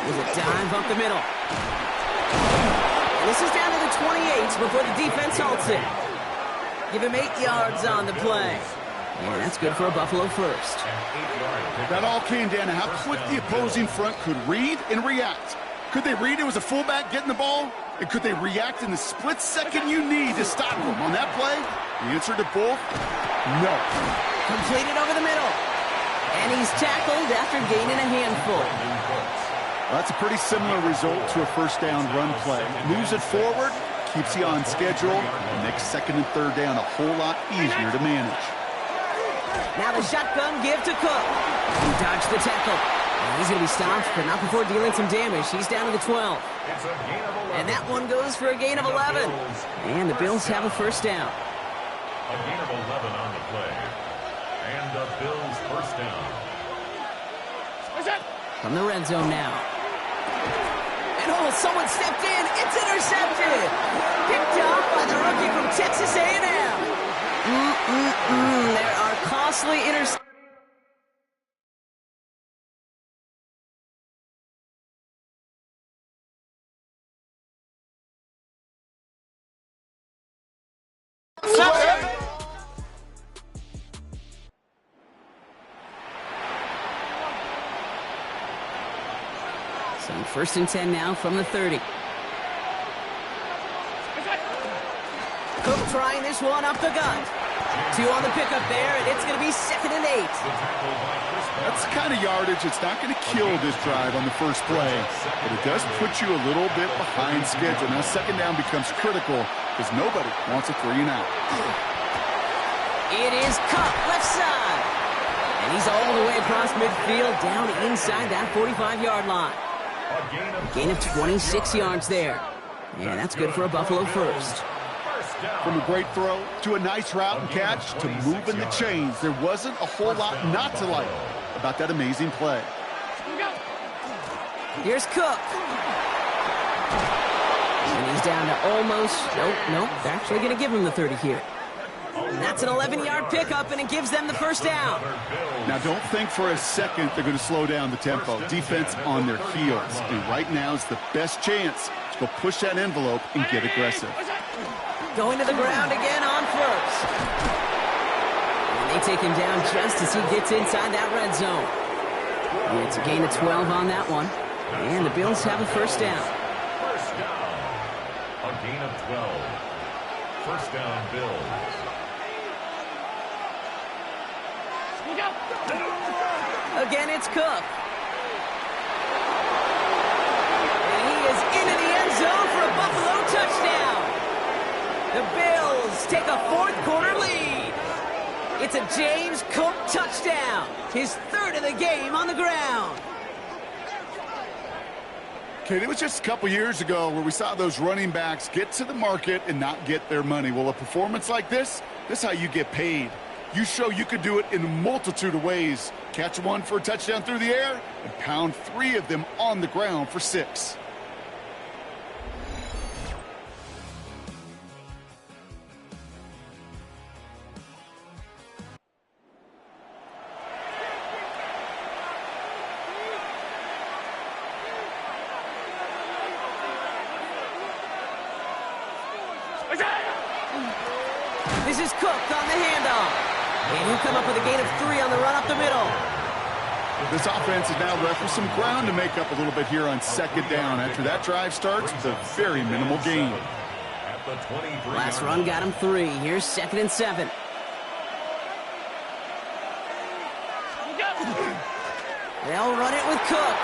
There's a dive up the middle. And this is down to the 28 before the defense halts it. Give him 8 yards on the play. And that's good for a Buffalo first. That all came down to how quick the opposing front could read and react. Could they read it was a fullback getting the ball? And could they react in the split second you need to stop him on that play? The answer to both, no. Completed over the middle. And he's tackled after gaining a handful. Well, that's a pretty similar result to a first down run play. Moves it forward, keeps you on schedule, and makes 2nd and 3rd down a whole lot easier to manage. Now the shotgun give to Cook. He dodged the tackle. And he's going to be stopped, but not before dealing some damage. He's down to the 12. And that one goes for a gain of 11. And the Bills have a first down. A gain of 11 on the play. And the Bills first down. From the red zone now. And oh, someone stepped in. It's intercepted. Picked up by the rookie from Texas A&M. There are costly interceptions. So 1st and 10 now from the 30. Cook trying this one up the gut. 2 on the pickup there, and it's going to be 2nd and 8. That's the kind of yardage that's not going to kill this drive on the first play, but it does put you a little bit behind schedule. Now 2nd down becomes critical because nobody wants a 3 and out. It is Cook, left side. And he's all the way across midfield, down inside that 45-yard line. A gain of 26 yards there. And that's good for a Buffalo first. From a great throw to a nice route and catch to moving the chains, there wasn't a whole lot not to like about that amazing play. Here's Cook. And he's down to almost, nope, they're actually going to give him the 30 here. And that's an 11-yard pickup, and it gives them the first down. Now, don't think for a second they're going to slow down the tempo. Defense on their heels. And right now is the best chance to go push that envelope and get aggressive. Going to the ground again on first. They take him down just as he gets inside that red zone. And it's a gain of 12 on that one. And the Bills have a first down. First down. A gain of 12. First down, Bills. Again, it's Cook. And he is into the end zone for a Buffalo touchdown. The Bills take a fourth-quarter lead. It's a James Cook touchdown. His third of the game on the ground. Okay, it was just a couple years ago where we saw those running backs get to the market and not get their money. Well, a performance like this is how you get paid. You show you could do it in a multitude of ways. Catch one for a touchdown through the air and pound 3 of them on the ground for 6. This is Cook on the handoff. And he'll come up with a gain of 3 on the run up the middle. This offense is now left with some ground to make up a little bit here on second down. After that drive starts, it's a very minimal gain. Last run got him 3. Here's 2nd and 7. They'll run it with Cook.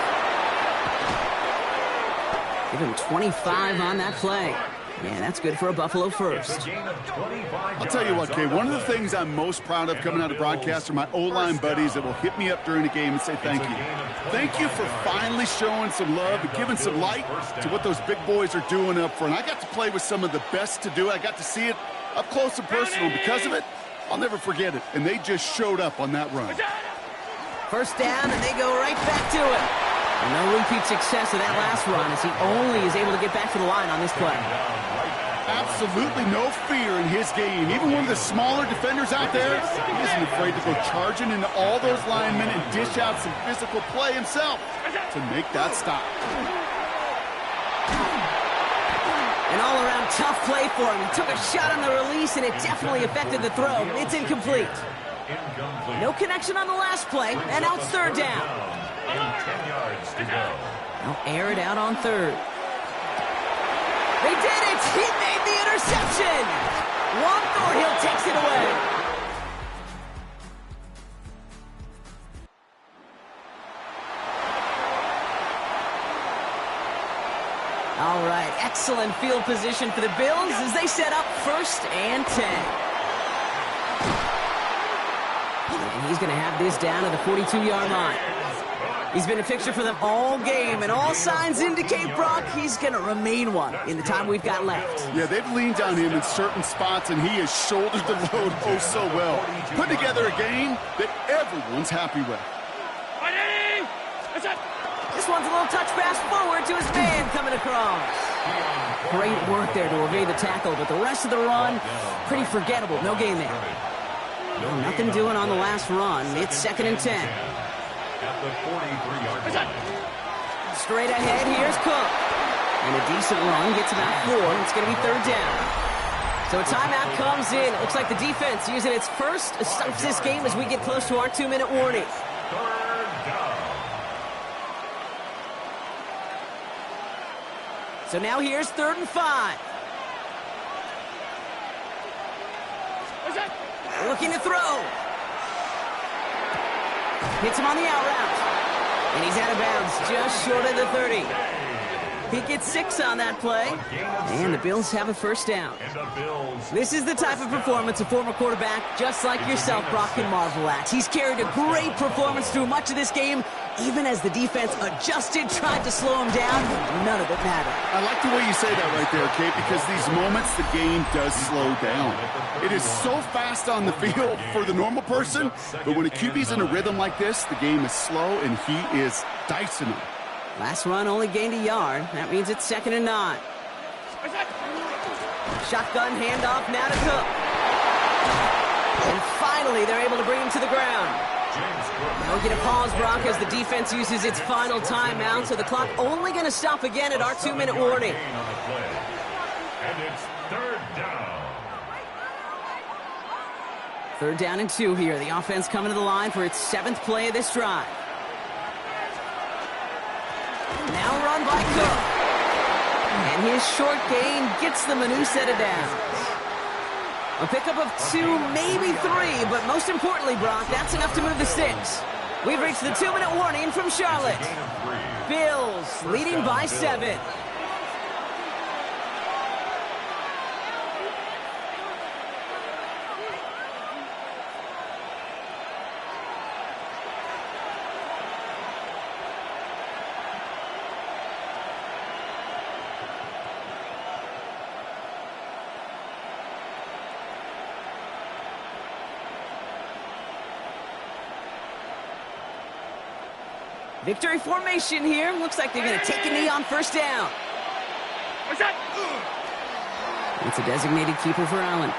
Give him 25 on that play. Yeah, that's good for a Buffalo first. I'll tell you what, Kay, one of the things I'm most proud of coming out of broadcast are my O-line buddies that will hit me up during the game and say thank you. Thank you for finally showing some love and giving some light to what those big boys are doing up front. I got to play with some of the best to do it. I got to see it up close and personal. Because of it, I'll never forget it. And they just showed up on that run. First down, and they go right back to it. No repeat success of that last run as he only is able to get back to the line on this play. Absolutely no fear in his game. Even one of the smaller defenders out there, he isn't afraid to go charging into all those linemen and dish out some physical play himself to make that stop. An all-around tough play for him. He took a shot on the release, and it definitely affected the throw. It's incomplete. No connection on the last play, and now it's third down. 10 yards to go. They'll air it out on third. They did it! He made the interception! Juan Thornhill takes it away. All right, excellent field position for the Bills as they set up 1st and 10. And he's going to have this down to the 42-yard line. He's been a fixture for them all game, and all signs indicate, Brock, he's going to remain one in the time we've got left. Yeah, they've leaned on him in certain spots, and he has shouldered the load oh so well. Put together a game that everyone's happy with. This one's a little touch pass forward to his man coming across. Great work there to evade the tackle, but the rest of the run, pretty forgettable. No gain there. No, nothing doing on the last run. It's 2nd and 10. At the 43-yard line. Straight ahead, here's Cook. And a decent run, gets about 4. It's going to be third down. So a timeout comes in. It looks like the defense using its first stops this game as we get close to our 2-minute warning. Third down. So now here's 3rd and 5. Looking to throw. Hits him on the out route. And he's out of bounds just short of the 30. He gets 6 on that play. And the Bills have a first down. This is the type of performance a former quarterback just like yourself, Brock, can marvel at. He's carried a great performance through much of this game. Even as the defense adjusted, tried to slow him down, none of it mattered. I like the way you say that right there, Kate, because these moments the game does slow down. It is so fast on the field for the normal person, but when a QB's in a rhythm like this, the game is slow and he is dicing it. Last run only gained a yard. That means it's 2nd and 9. Shotgun handoff now to Cook. And finally, they're able to bring him to the ground. Now we get a pause, Brock, as the defense uses its final timeout, so the clock only going to stop again at our 2-minute warning. And it's third down. Third down and 2 here. The offense coming to the line for its 7th play of this drive. Now run by Cook. And his short gain gets them a new set of downs. A pickup of 2, maybe 3, but most importantly, Brock, that's enough to move the sticks. We've reached the 2-minute warning from Charlotte. Bills leading by 7. Victory formation here. Looks like they're going to take a knee on first down. What's that? It's a designated keeper for Allen.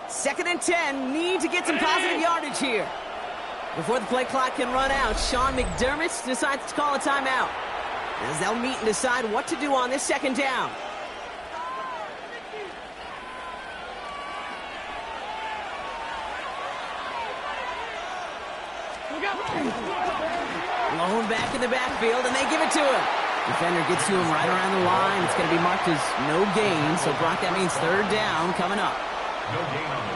Second and 10, need to get some positive yardage here. Before the play clock can run out, Sean McDermott decides to call a timeout, as they'll meet and decide what to do on this second down. Blown back in the backfield, and they give it to him. Defender gets to him right around the line. It's going to be marked as no gain, so Brock, that means third down coming up.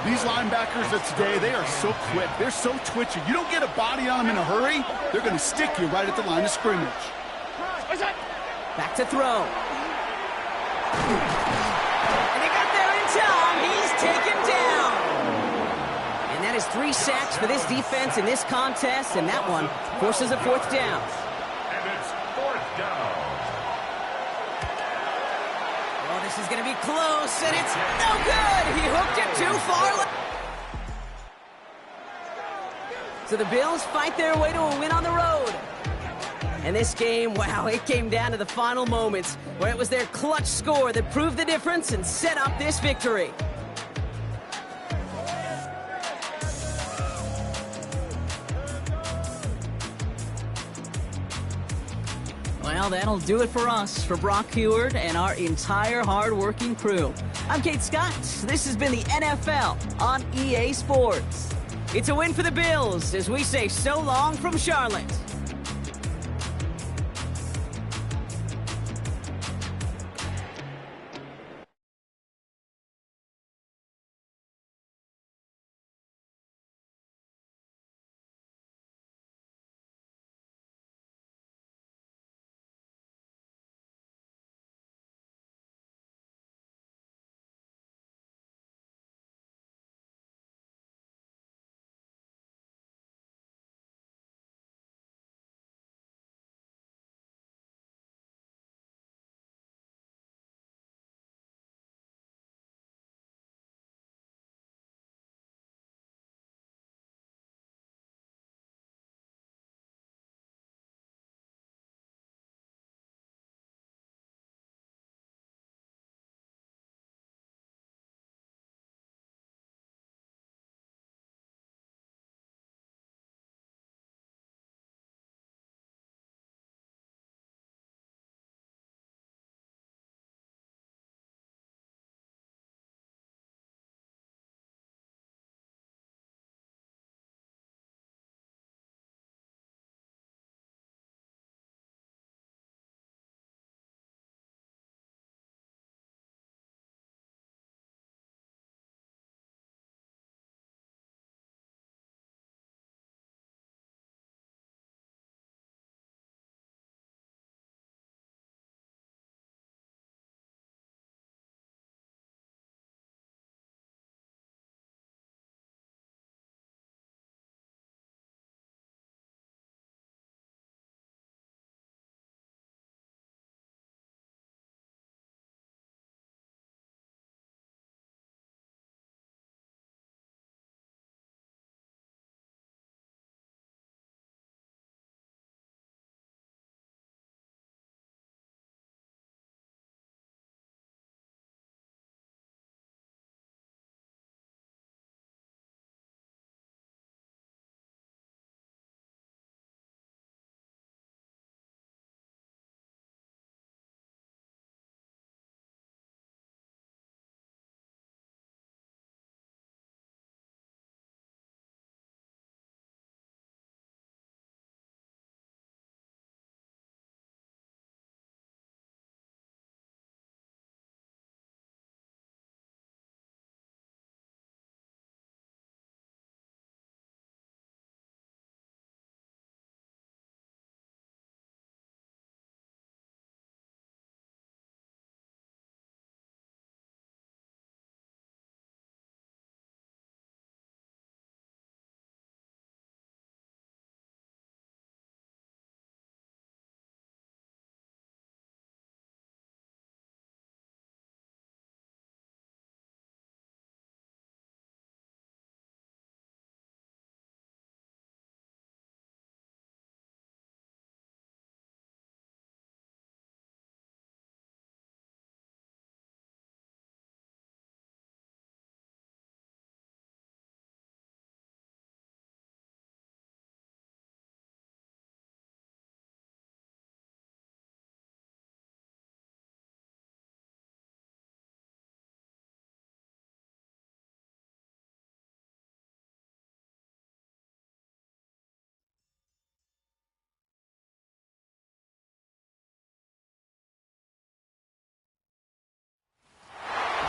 These linebackers of today, they are so quick. They're so twitchy. You don't get a body on them in a hurry, they're going to stick you right at the line of scrimmage. Back to throw. And they got there in time. He's taken down. And that is 3 sacks for this defense in this contest, and that one forces a fourth down. And it's fourth down. Oh, this is going to be close, and it's no good. He hooked it too far. So the Bills fight their way to a win on the road. And this game, wow, it came down to the final moments where it was their clutch score that proved the difference and set up this victory. Well, that'll do it for us, for Brock Heward and our entire hard-working crew. I'm Kate Scott. This has been the NFL on EA Sports. It's a win for the Bills as we say so long from Charlotte.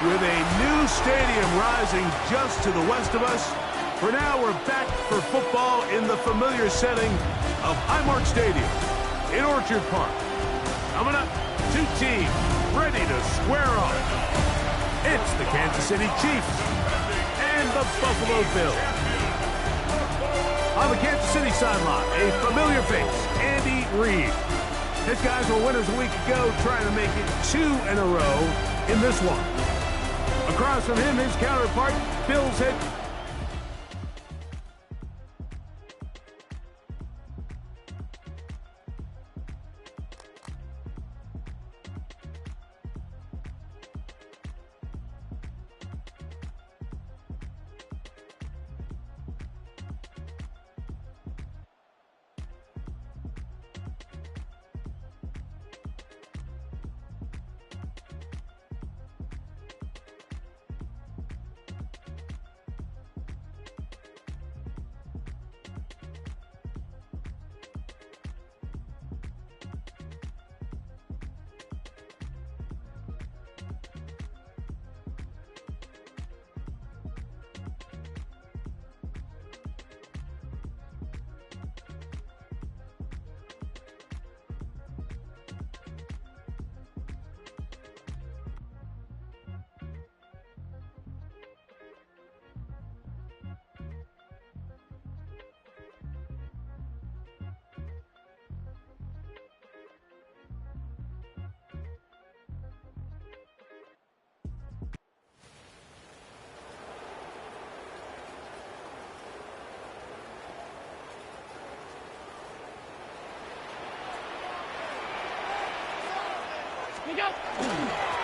With a new stadium rising just to the west of us, for now we're back for football in the familiar setting of Highmark Stadium in Orchard Park. Coming up, two teams ready to square off. It's the Kansas City Chiefs and the Buffalo Bills. On the Kansas City sideline, a familiar face, Andy Reid. His guys were winners a week ago, trying to make it 2 in a row in this one. Across from him, his counterpart, Bills head.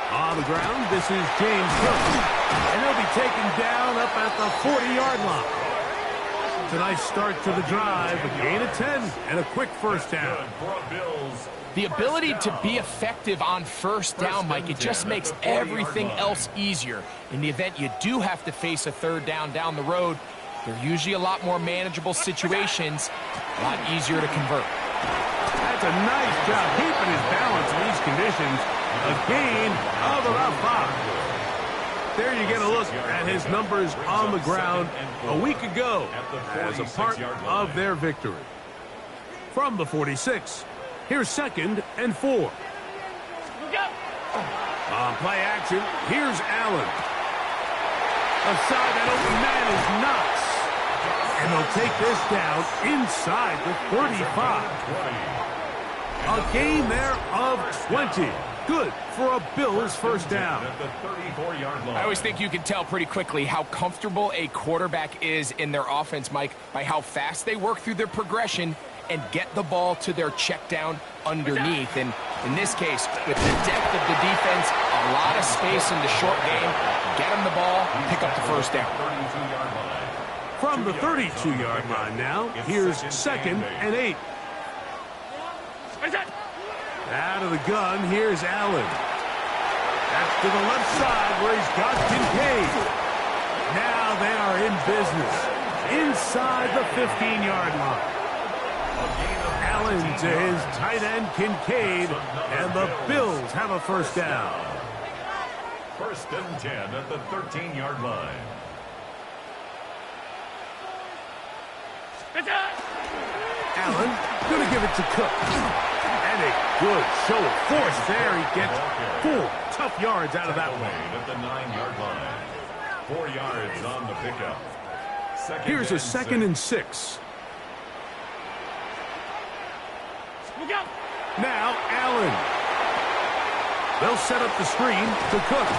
On the ground, this is James Cook, and he'll be taken down up at the 40-yard line. It's a nice start to the drive, a gain of 10, and a quick first down. The ability to be effective on first down, Mike, it just makes everything else easier. In the event you do have to face a third down the road, they're usually a lot more manageable situations, a lot easier to convert. That's a nice job keeping his balance in these conditions. A gain of about 5. There you get a look at his numbers on the ground a week ago as a part of their victory. From the 46, here's 2nd and 4. On play action, here's Allen. Aside that open man is Knox. And they'll take this down inside the 35. A gain there of 20. Good for a Bills first down. I always think you can tell pretty quickly how comfortable a quarterback is in their offense, Mike, by how fast they work through their progression and get the ball to their check down underneath. And in this case, with the depth of the defense, a lot of space in the short game, get them the ball, pick up the first down. From the 32-yard line now, here's 2nd and 8. Out of the gun, here's Allen. That's to the left side where he's got Kincaid. Now they are in business inside the 15-yard line. Allen to his tight end Kincaid, and the Bills have a first down. 1st and 10 at the 13-yard line. Allen going to give it to Cook. And a good show of force there. He gets 4 tough yards out of that one. At the 9-yard line. 4 yards on the pickup. Here's a 2nd and 6. Now Allen. They'll set up the screen to Cook.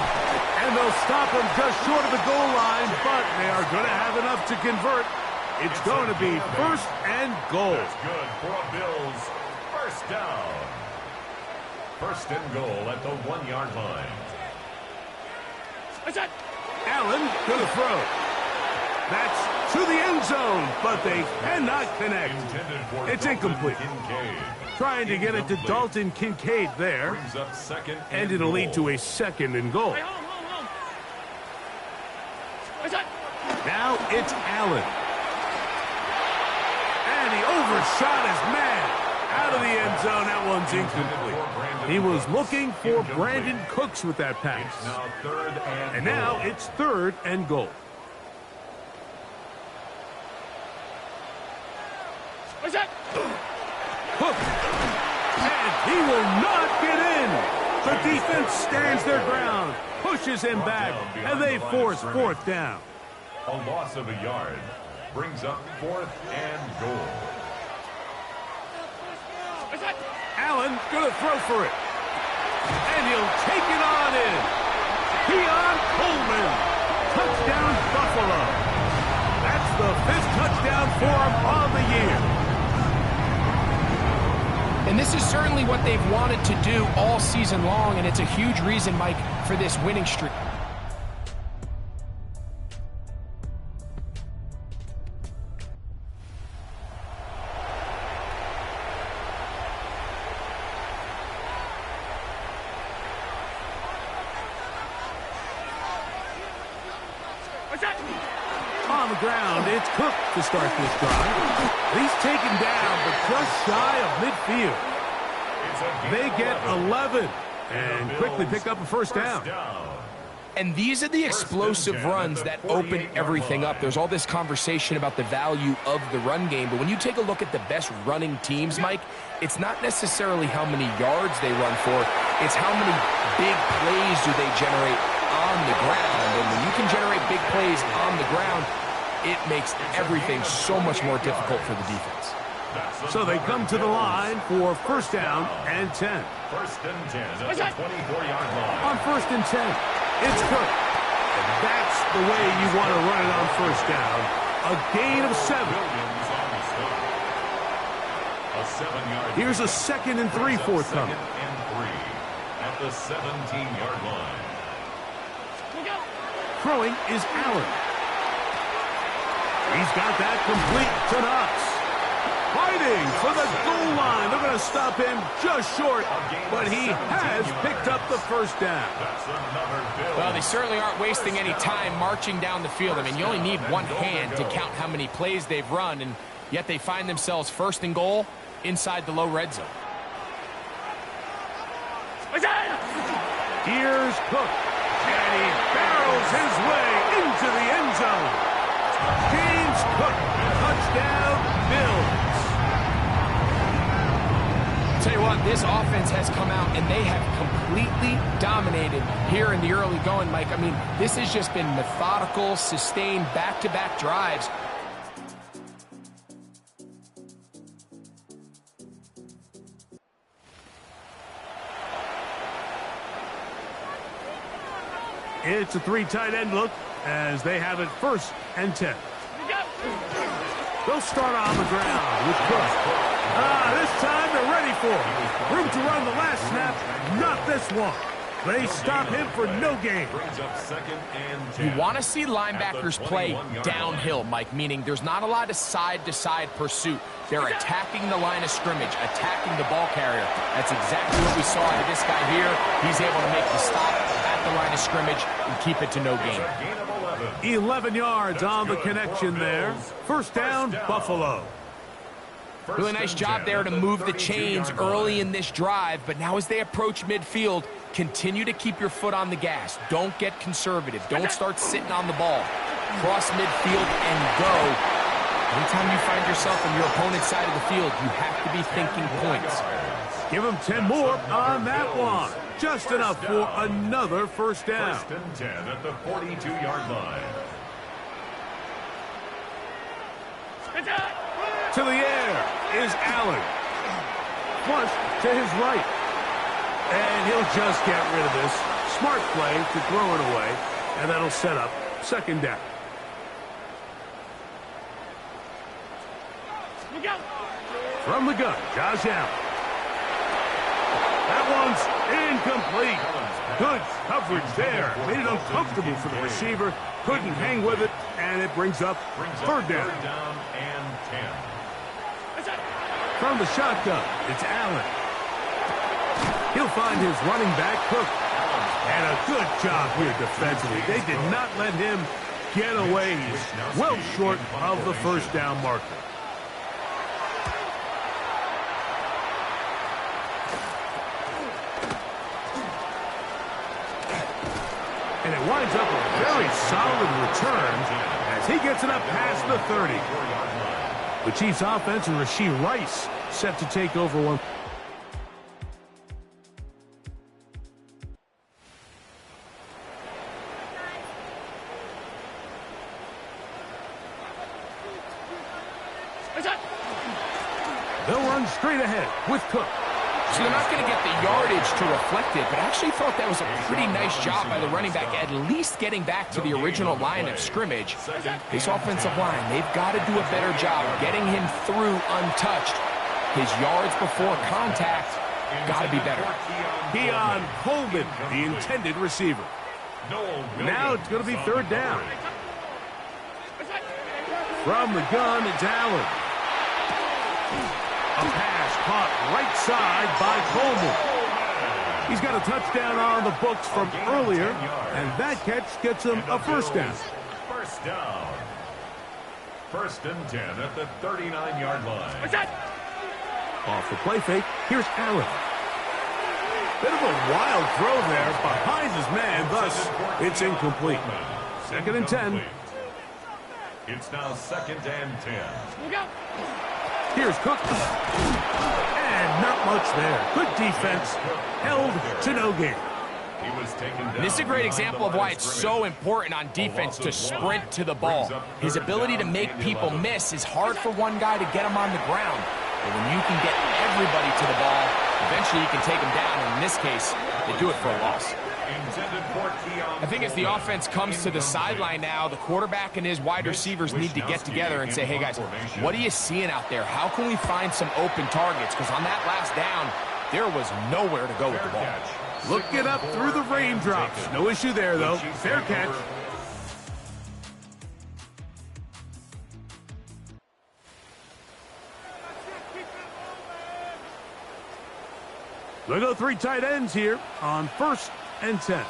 And they'll stop him just short of the goal line, but they are going to have enough to convert. It's going to be 1st and goal. That's good for a Bills first down. 1st and goal at the 1-yard line. Allen going to throw. That's to the end zone, but they cannot connect. It's incomplete. Trying to get it to Dalton Kincaid there. Brings up 2nd And it'll lead to a 2nd and goal. Now it's Allen. And he overshot his man. Out of the end zone. That one's incomplete. He was looking for Brandon Cooks with that pass. And now it's 3rd and goal. Cook. And he will not get in. The defense stands their ground, pushes him back, and they force 4th down. A loss of a yard brings up 4th and goal. Allen gonna throw for it. And he'll take it on in. Keon Coleman. Touchdown, Buffalo. That's the 5th touchdown for him on the year. And this is certainly what they've wanted to do all season long, and it's a huge reason, Mike, for this winning streak. On the ground, it's Cook to start this drive. He's taken down, but just shy of midfield. They get 11 and quickly pick up a 1st down. And these are the explosive runs that open everything up. There's all this conversation about the value of the run game, but when you take a look at the best running teams, Mike, it's not necessarily how many yards they run for, it's how many big plays do they generate on the ground. And when you can generate big plays on the ground, it makes everything so much more difficult for the defense. So they come to the line for 1st down and 10. 1st and 10 at the 24-yard line. On 1st and 10, it's Cook. And that's the way you want to run it on 1st down. A gain of 7. A 7-yard. Here's a 2nd and 3 forthcoming. 2nd and 3 at the 17-yard line. Throwing is Allen. He's got that complete to Knox. Fighting for the goal line. They're going to stop him just short, but he has picked up the 1st down. Well, they certainly aren't wasting any time marching down the field. I mean, you only need one hand to count how many plays they've run, and yet they find themselves 1st and goal inside the low red zone. Here's Cook, and he barrels his way into the end zone. James Cook, touchdown, Bills. Tell you what, this offense has come out and they have completely dominated here in the early going, Mike. I mean, this has just been methodical, sustained, back-to-back drives. It's a 3 tight end look as they have it 1st and 10. They'll start on the ground with Cook. This time they're ready for it. Room to run the last snap, not this one. They stop him for no gain. You want to see linebackers play downhill, Mike, meaning there's not a lot of side-to-side pursuit. They're attacking the line of scrimmage, attacking the ball carrier. That's exactly what we saw out of this guy here. He's able to make the stop at the line of scrimmage and keep it to no gain. 11 yards on the connection there. 1st down, Buffalo. Really nice job there to move the chains early in this drive, but now as they approach midfield, continue to keep your foot on the gas. Don't get conservative. Don't start sitting on the ball. Cross midfield and go. Anytime you find yourself on your opponent's side of the field, you have to be thinking points. Give them 10 more on that one. Just enough for another 1st down. 1st and 10 at the 42-yard line. To the air is Allen. Flush to his right. And he'll just get rid of this. Smart play to throw it away. And that'll set up 2nd down. From the gun, Josh Allen. That one's incomplete. Good coverage there. Made it uncomfortable for the receiver. Couldn't hang with it, and it brings up 3rd down. And 10. From the shotgun, it's Allen. He'll find his running back, Cook. And a good job here defensively. They did not let him get away. He's well short of the 1st down marker. And it winds up a very solid return as he gets it up past the 30. The Chiefs offense and Rashee Rice set to take over one. They'll run straight ahead with Cook. So they're not going to get the yardage to reflect it, but I actually thought that was a pretty nice job by the running back, at least getting back to the original line of scrimmage. This offensive line, they've got to do a better job getting him through untouched. His yards before contact got to be better. Keon Coleman, the intended receiver. Now it's going to be third down. From the gun, it's Allen. A pass caught right side by Coleman. He's got a touchdown on the books from earlier, and that catch gets him a first down. First down. First and 10 at the 39-yard line. Off the play fake, here's Allen. Bit of a wild throw there behind his man, thus it's incomplete. Second and 10. It's now second and 10. Here's Cook. And not much there. Good defense. Held to no gain. This is a great example of why it's so important on defense to sprint to the ball. His ability to make people miss is hard for one guy to get him on the ground. But when you can get everybody to the ball, eventually you can take them down. And in this case, they do it for a loss. I think as the offense comes to the sideline now, the quarterback and his wide receivers need to get together and say, hey guys, what are you seeing out there? How can we find some open targets? Because on that last down, there was nowhere to go with the ball. Looking up through the raindrops. No issue there, though. Fair catch. They go three tight ends here on first and 10.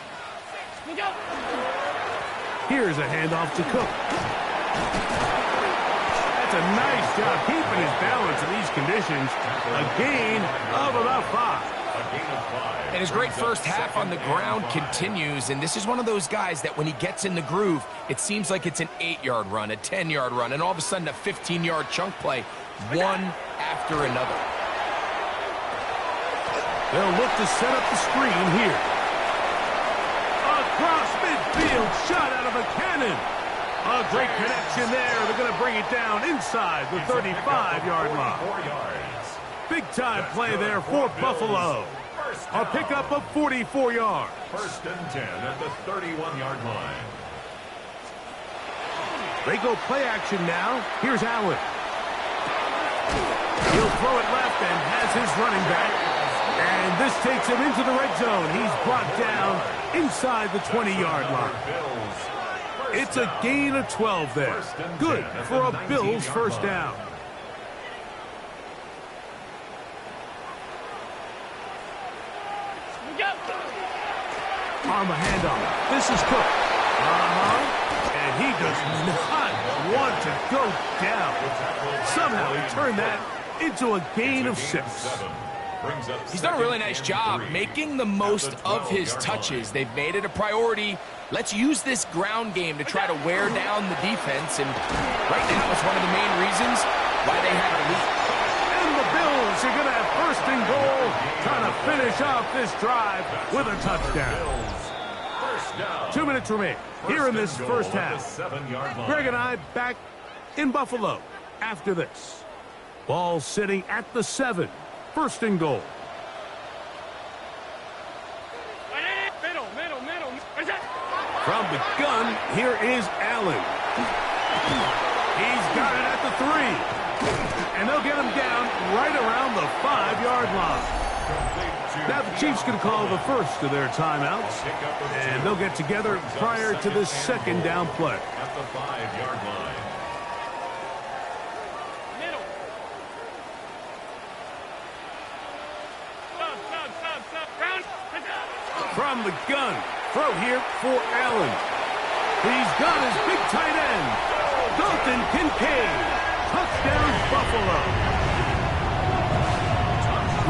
Here's a handoff to Cook. That's a nice job keeping his balance in these conditions. A gain of about 5. And his great first half on the ground continues, and this is one of those guys that when he gets in the groove, it seems like it's an 8-yard run, a 10-yard run, and all of a sudden a 15-yard chunk play, one after another. They'll look to set up the screen here. Across midfield, shot out of a cannon. A great connection there. They're going to bring it down inside the 35-yard line. Big-time play there for Buffalo. A pickup of 44 yards. First and 10 at the 31-yard line. They go play action now. Here's Allen. He'll throw it left and has his running back. And this takes him into the red zone. He's brought down inside the 20-yard line. It's a gain of 12 there. Good for a Bills first down. On the handoff, this is Cook. And he does not want to go down. Somehow he turned that into a gain of 6. He's done a really nice job making the most of his touches. They've made it a priority. Let's use this ground game to try to wear down the defense. And right now, it's one of the main reasons why they have the lead. And the Bills are going to have first and goal, trying to finish off this drive with a touchdown. 2 minutes remain here in this first half. Greg and I back in Buffalo after this. Ball sitting at the 7. First and goal. From the gun, here is Allen. He's got it at the 3. And they'll get him down right around the 5-yard line. Now the Chiefs can call the first of their timeouts. And they'll get together prior to this second down play. At the 5-yard line. From the gun, throw here for Allen. He's got his big tight end, Dalton Kincaid. Touchdown, Buffalo.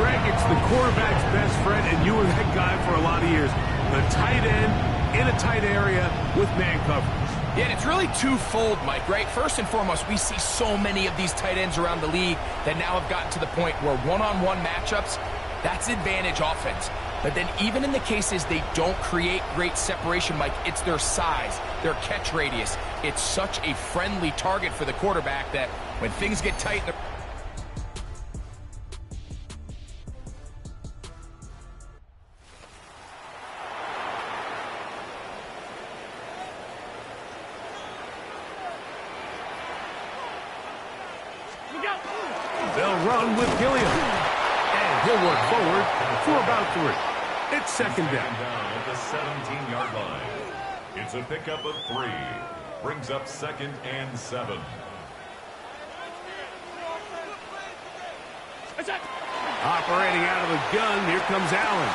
Greg, it's the quarterback's best friend, and you were that guy for a lot of years. The tight end in a tight area with man coverage. Yeah, and it's really twofold, Mike, right? First and foremost, we see so many of these tight ends around the league that now have gotten to the point where one-on-one matchups, that's advantage offense. But then even in the cases they don't create great separation, Mike, it's their size, their catch radius. It's such a friendly target for the quarterback that when things get tight... They'll run with Gilliam. And he'll work forward for about 3. It's second down. At the 17-yard line. It's a pickup of 3. Brings up 2nd and 7. Operating out of the gun, here comes Allen.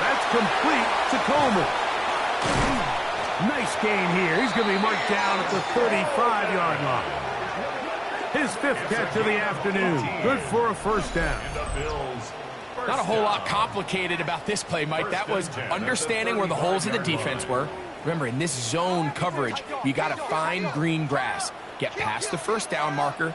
That's complete to Coleman. Nice gain here. He's going to be marked down at the 35-yard line. His 5th catch of the afternoon. Good for a first down. Not a whole lot complicated about this play, Mike. That was understanding where the holes in the defense were. Remember, in this zone coverage, you got to find green grass. Get past the first down marker,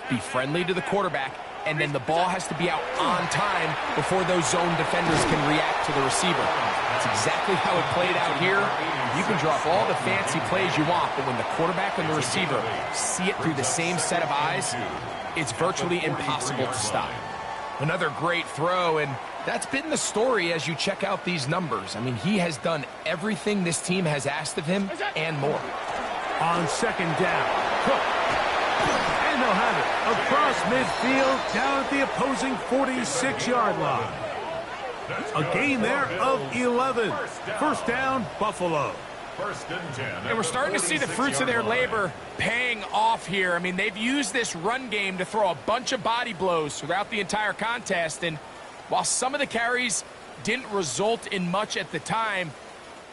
be friendly to the quarterback, and then the ball has to be out on time before those zone defenders can react to the receiver. That's exactly how it played out here. You can drop all the fancy plays you want, but when the quarterback and the receiver see it through the same set of eyes, it's virtually impossible to stop. Another great throw, and that's been the story as you check out these numbers. I mean, he has done everything this team has asked of him and more. On second down, Cook. And they'll have it across midfield down at the opposing 46-yard line. A gain there of 11. First down, Buffalo. And we're starting to see the fruits of their labor paying off here. I mean, they've used this run game to throw a bunch of body blows throughout the entire contest. And while some of the carries didn't result in much at the time,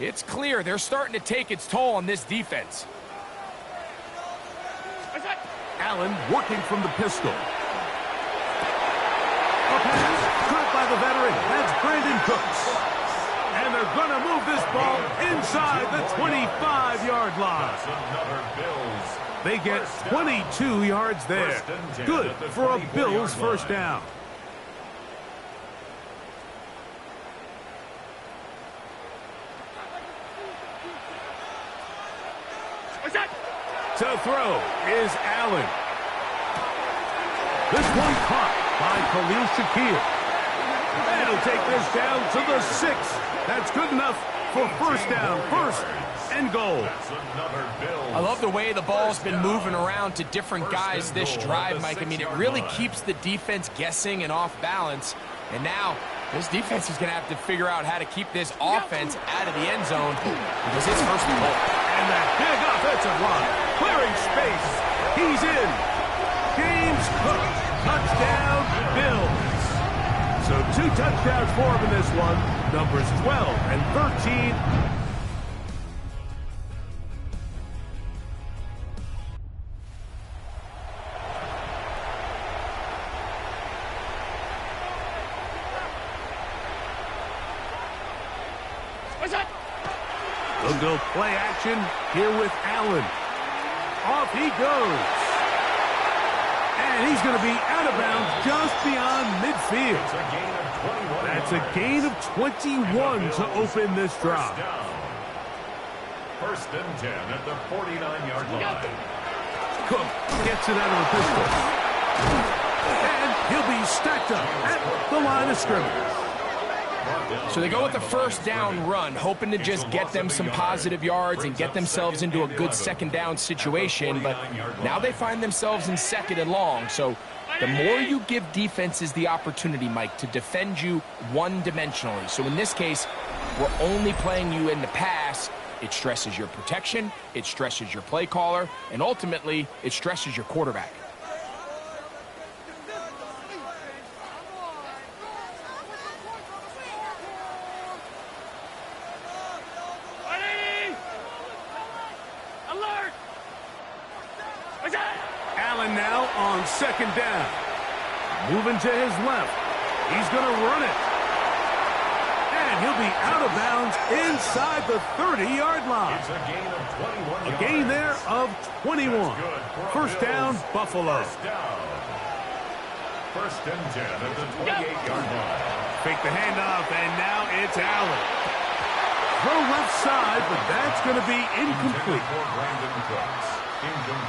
it's clear they're starting to take its toll on this defense. Allen working from the pistol. A pass caught by the veteran. That's Brandon Cooks. And they're going to move this ball inside the 25-yard line. They get 22 yards there. Good for a Bills first down. To throw is Allen. This one caught by Khalil Shakir. And he'll take this down to the 6. That's good enough for first down. First and goal. I love the way the ball's been moving around to different guys this drive, Mike. I mean, it really keeps the defense guessing and off balance. And now, this defense is going to have to figure out how to keep this offense out of the end zone because it's first and goal. And that big offensive line, clearing space. He's in. James Cook, touchdown, Bills. So 2 touchdowns for him in this one. Numbers 12 and 13. They'll go play action here with Allen. Off he goes. And he's going to be out of bounds just beyond midfield. That's a gain of 21 to open this drive. First and 10 at the 49-yard line. Cook gets it out of the pistol. And he'll be stacked up at the line of scrimmage. So they go with the first down run, hoping to just get them some positive yards and get themselves into a good second down situation. But now they find themselves in second and long. So the more you give defenses the opportunity, Mike, to defend you one-dimensionally. So in this case, we're only playing you in the pass. It stresses your protection, it stresses your play caller, and ultimately, it stresses your quarterback. Allen now on second down. Moving to his left. He's going to run it. And and he'll be out of bounds inside the 30-yard line. It's a gain of 21 yards. A gain there of 21. First down, Buffalo. First and 10 at the 28-yard line. Fake the handoff, and now it's Allen. Throw left side, but that's going to be incomplete.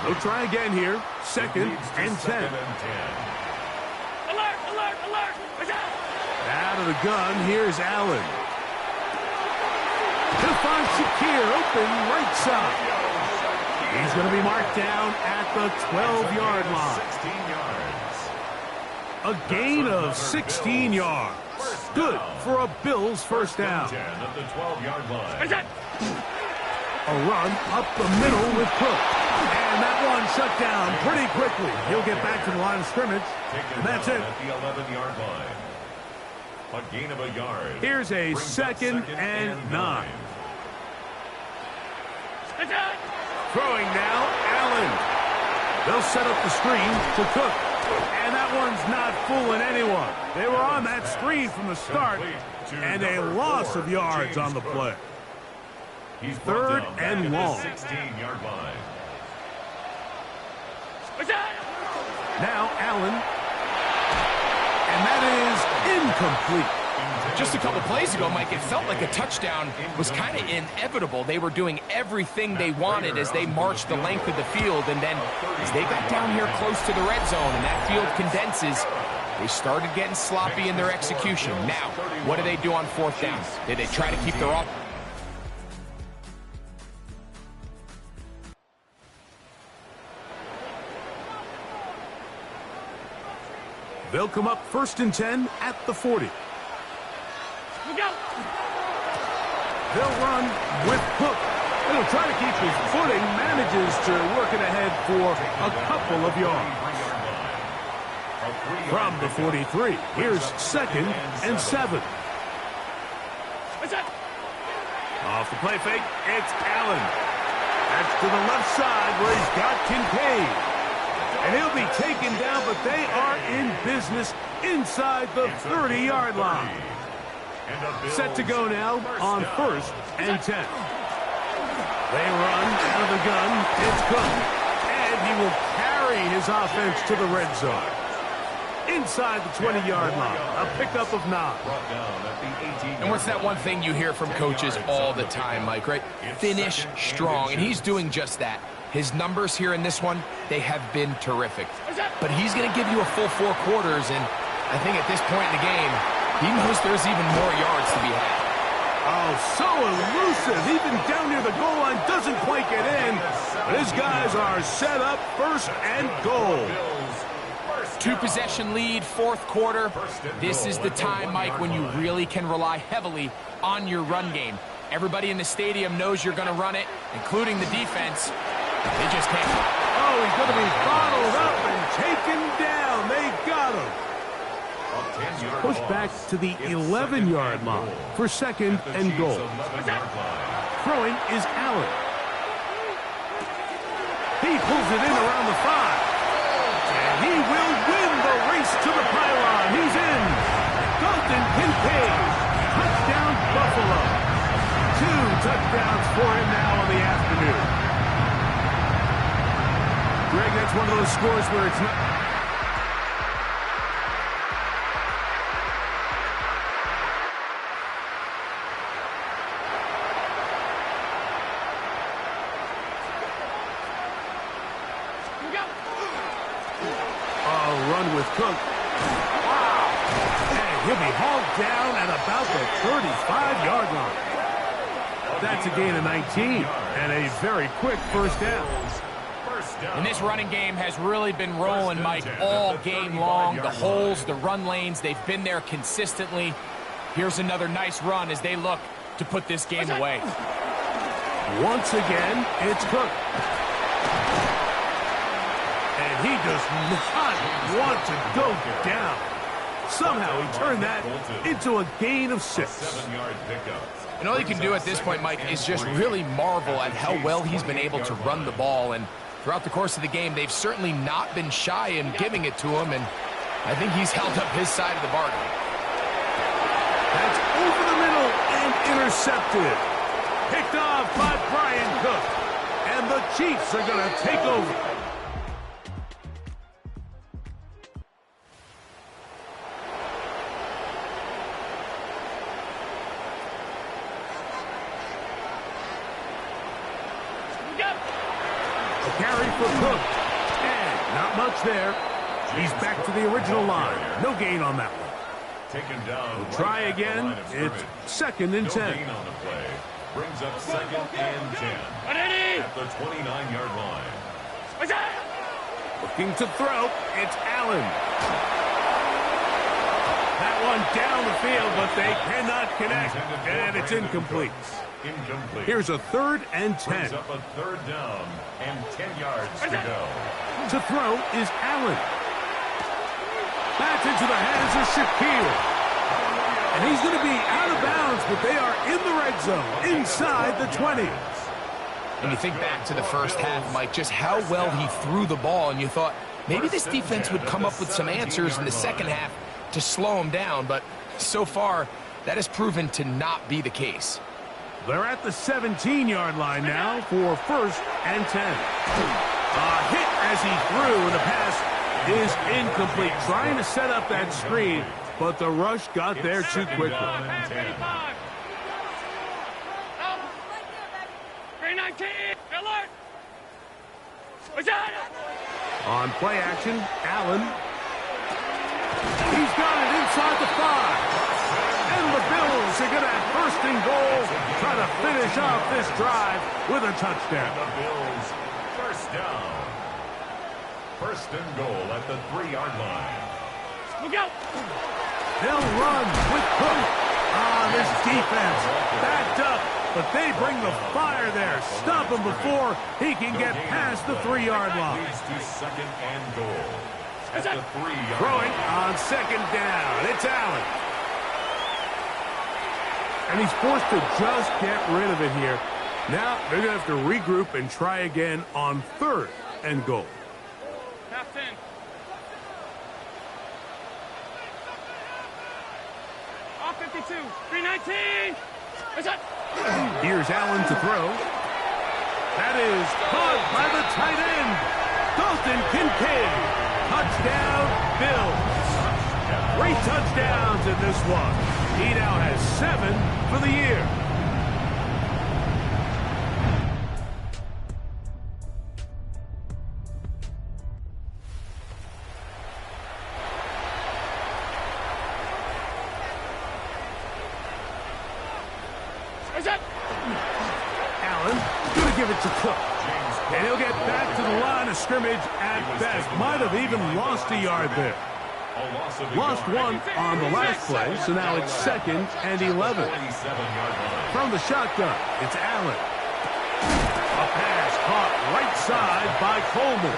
They'll try again here. Second and 10. Alert, alert, alert. Out of the gun, here's Allen. He'll find Shakir open right side. He's going to be marked down at the 12-yard line. 16 yards. A gain of 16 yards. Good for a Bills first down. 10 at the 12-yard line. A run up the middle with Cook. And that one shut down pretty quickly. He'll get back to the line of scrimmage. And that's it. At the 11-yard line. A gain of a yard. Here's a second and 9. Throwing now, Allen. They'll set up the screen to Cook. And that one's not fooling anyone. They were on that screen from the start. And a loss of yards on the play. He's Third and long. 16-yard line. Now Allen. And that is incomplete. Just a couple plays ago, Mike, it felt like a touchdown was kind of inevitable. They were doing everything they wanted as they marched the length of the field, and then as they got down here close to the red zone and that field condenses, they started getting sloppy in their execution. Now, what do they do on fourth down? Did they try to keep their off? They'll come up first and 10 at the 40. They'll run with Cook. He'll try to keep his footing, manages to work it ahead for a couple of yards. From the 43, here's second and 7. Off the play fake, it's Allen. That's to the left side where he's got Kincaid. And he'll be taken down, but they are in business inside the 30-yard line. Set to go now on first and 10. They run out of the gun. It's Cook. And he will carry his offense to the red zone. Inside the 20-yard line. A pickup of 9. And what's that one thing you hear from coaches all the time, Mike, right? Finish strong. And he's doing just that. His numbers here in this one, they have been terrific. But he's going to give you a full 4 quarters, and I think at this point in the game, he knows there's even more yards to be had. Oh, so elusive. Even down near the goal line, doesn't quite get in. But his guys are set up first and goal. 2-possession lead, fourth quarter. This is the time, Mike, when you really can rely heavily on your run game. Everybody in the stadium knows you're going to run it, including the defense. They just can't. Oh, he's going to be bottled up and taken down. They got him. Pushed back to the 11-yard line for second and goal. Throwing is Allen. He pulls it in around the 5. And he will win the race to the pylon. He's in. Dalton Kincaid. Touchdown, Buffalo. 2 touchdowns for him now on the afternoon. Greg, that's one of those scores where it's not... Run with Cook. Wow. And he'll be hauled down at about the 35-yard line. That's a gain of 19 and a very quick first down. And this running game has really been rolling, Mike, all game long. The holes, the run lanes, they've been there consistently. Here's another nice run as they look to put this game away. Once again, it's Cook. And he does not want to go down. Somehow he turned that into a gain of 6. 7-yard pickup. And all you can do at this point, Mike, is just really marvel at how well he's been able to run the ball. And throughout the course of the game, they've certainly not been shy in giving it to him. And I think he's held up his side of the bargain. That's over the middle. And intercepted. Picked off by Brian Cook. And the Chiefs are going to take over. Carry for Cook. And not much there. He's back to the original line. No gain on that one. Taken down. We'll try again. It's 2nd and 10. No gain on the play. Brings up 2nd and 10. At the 29-yard line. Looking to throw. It's Allen. That one down the field, but they cannot connect. And it's incomplete. Here's a 3rd and 10. Brings up a 3rd down and 10 yards to go. To throw is Allen. That's into the hands of Shaquille. And he's going to be out of bounds, but they are in the red zone, inside the 20. And you think back to the first half, Mike, just how well he threw the ball, and you thought maybe this defense would come up with some answers in the second half to slow him down, but so far, that has proven to not be the case. They're at the 17-yard line now for 1st and 10. A hit as he threw, and the pass is incomplete. Trying to set up that screen, but the rush got there too quickly. On play action, Allen. He's got it inside the 5. And the Bills are going to have 1st and goal, try to finish off this drive with a touchdown. The Bills, 1st down. 1st and goal at the 3-yard line. Look out! They'll run with Cook. This defense backed up, but they bring the fire there. Stop him before he can get past the 3-yard line. Leads to 2nd and goal at the 3-yard Throwing line. on 2nd down. It's Allen. And he's forced to just get rid of it here. Now they're going to have to regroup and try again on 3rd and goal. Half 10. Off 52. 319. Here's Allen to throw. That is caught by the tight end, Dalton Kincaid. Touchdown, Bills. 3 touchdowns in this one. He now has 7 for the year. Allen going to give it to Cook. And he'll get back to the line of scrimmage at best. Might have even lost a yard there. Lost 1 on the last play, so now it's 2nd and 11. From the shotgun, it's Allen. A pass caught right side by Coleman.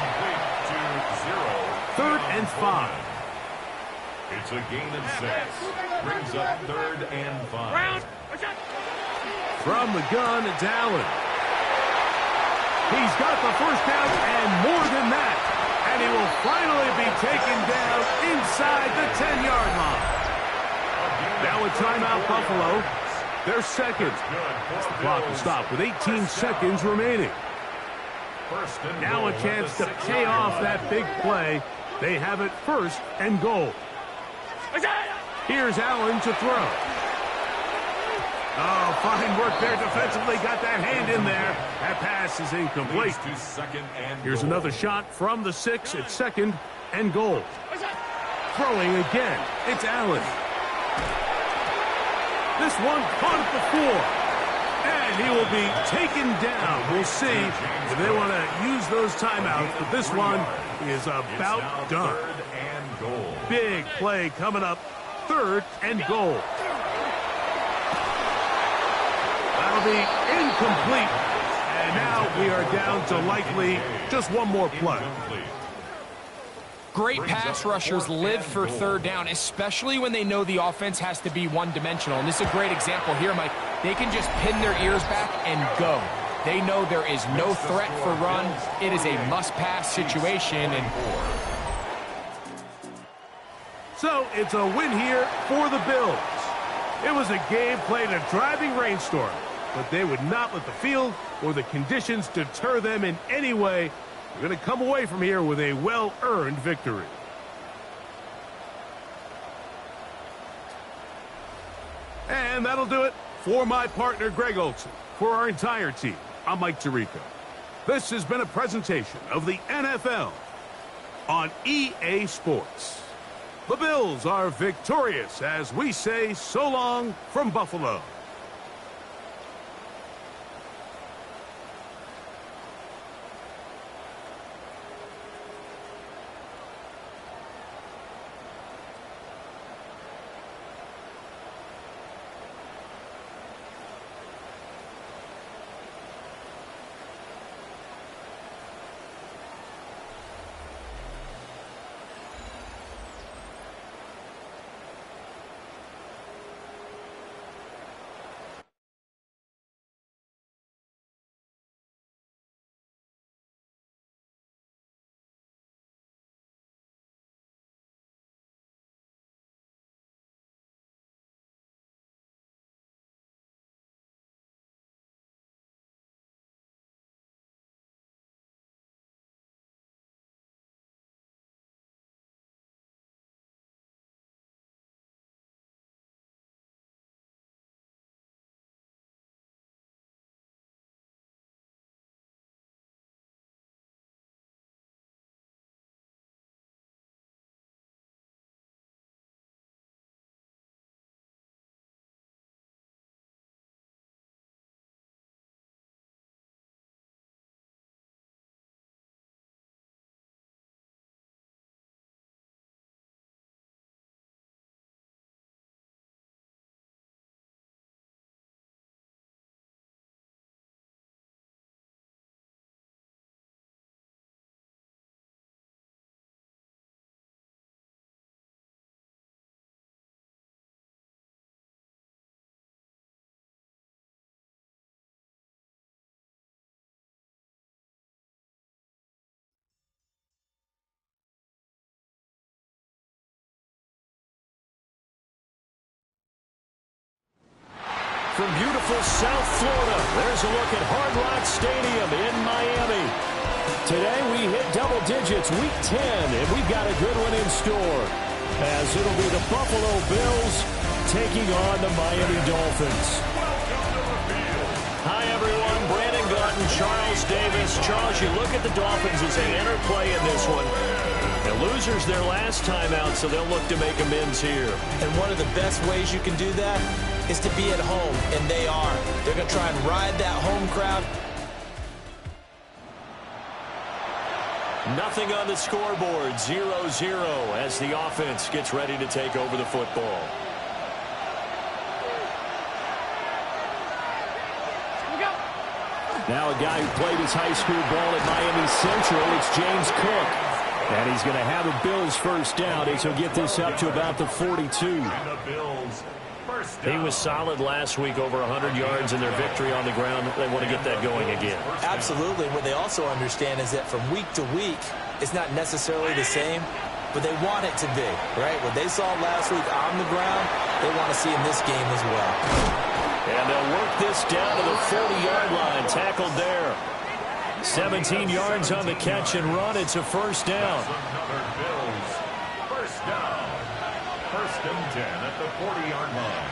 3rd and 5. It's a gain of 6. Brings up 3rd and 5. From the gun, it's Allen. He's got the 1st down and more than that. And he will finally be taken down inside the 10-yard line. Now a timeout, Buffalo. They're 2nd. The clock will stop with 18 seconds remaining. Now a chance to pay off that big play. They have it 1st and goal. Here's Allen to throw. Oh, fine work there defensively. Got that hand in there. That pass is incomplete. Here's another shot from the 6 at 2nd and goal. Throwing again. It's Allen. This one caught before. And he will be taken down. We'll see if they want to use those timeouts. But this one is about done. Big play coming up. 3rd and goal. That'll be incomplete. And now we are down to likely just one more play. Great pass rushers live for 3rd down, especially when they know the offense has to be one-dimensional. And this is a great example here, Mike. They can just pin their ears back and go. They know there is no threat for run. It is a must-pass situation. And so it's a win here for the Bills. It was a game played in a driving rainstorm, but they would not let the field or the conditions deter them in any way. They're going to come away from here with a well-earned victory. And that'll do it for my partner, Greg Olson. For our entire team, I'm Mike Tirico. This has been a presentation of the NFL on EA Sports. The Bills are victorious as we say so long from Buffalo. From beautiful South Florida, there's a look at Hard Rock Stadium in Miami. Today we hit double digits, week 10, and we've got a good one in store, as it'll be the Buffalo Bills taking on the Miami Dolphins. Hi, everyone. Brandon Gutton, Charles Davis. Charles, you look at the Dolphins as they enter play in this one. The losers their last time out, so they'll look to make amends here. And one of the best ways you can do that is to be at home, and they are. They're going to try and ride that home crowd. Nothing on the scoreboard, 0-0 as the offense gets ready to take over the football. Now a guy who played his high school ball at Miami Central, it's James Cook. And he's going to have the Bills first down as he'll get this up to about the 42. He was solid last week, over 100 yards in their victory on the ground. They want to get that going again. Absolutely. What they also understand is that from week to week, it's not necessarily the same, but they want it to be, right? What they saw last week on the ground, they want to see in this game as well. And they'll work this down to the 40-yard line, tackled there. 17 yards on the catch and run. It's a first down. First down. First and 10 at the 40-yard line.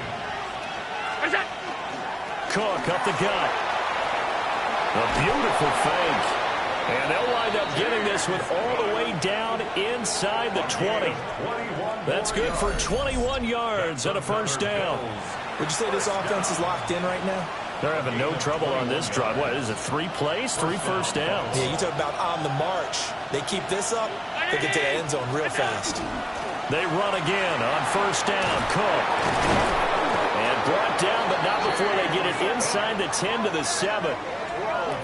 Cook up the gut. A beautiful fake. And they'll wind up getting this one all the way down inside the 20. That's good for 21 yards and a first down. Would you say this offense is locked in right now? They're having no trouble on this drive. What is it, 3 plays, 3 first downs? Yeah, you talk about on the march. They keep this up, they get to the end zone real fast. They run again on first down. Cook. And brought down, but not before they get it inside the 10 to the 7.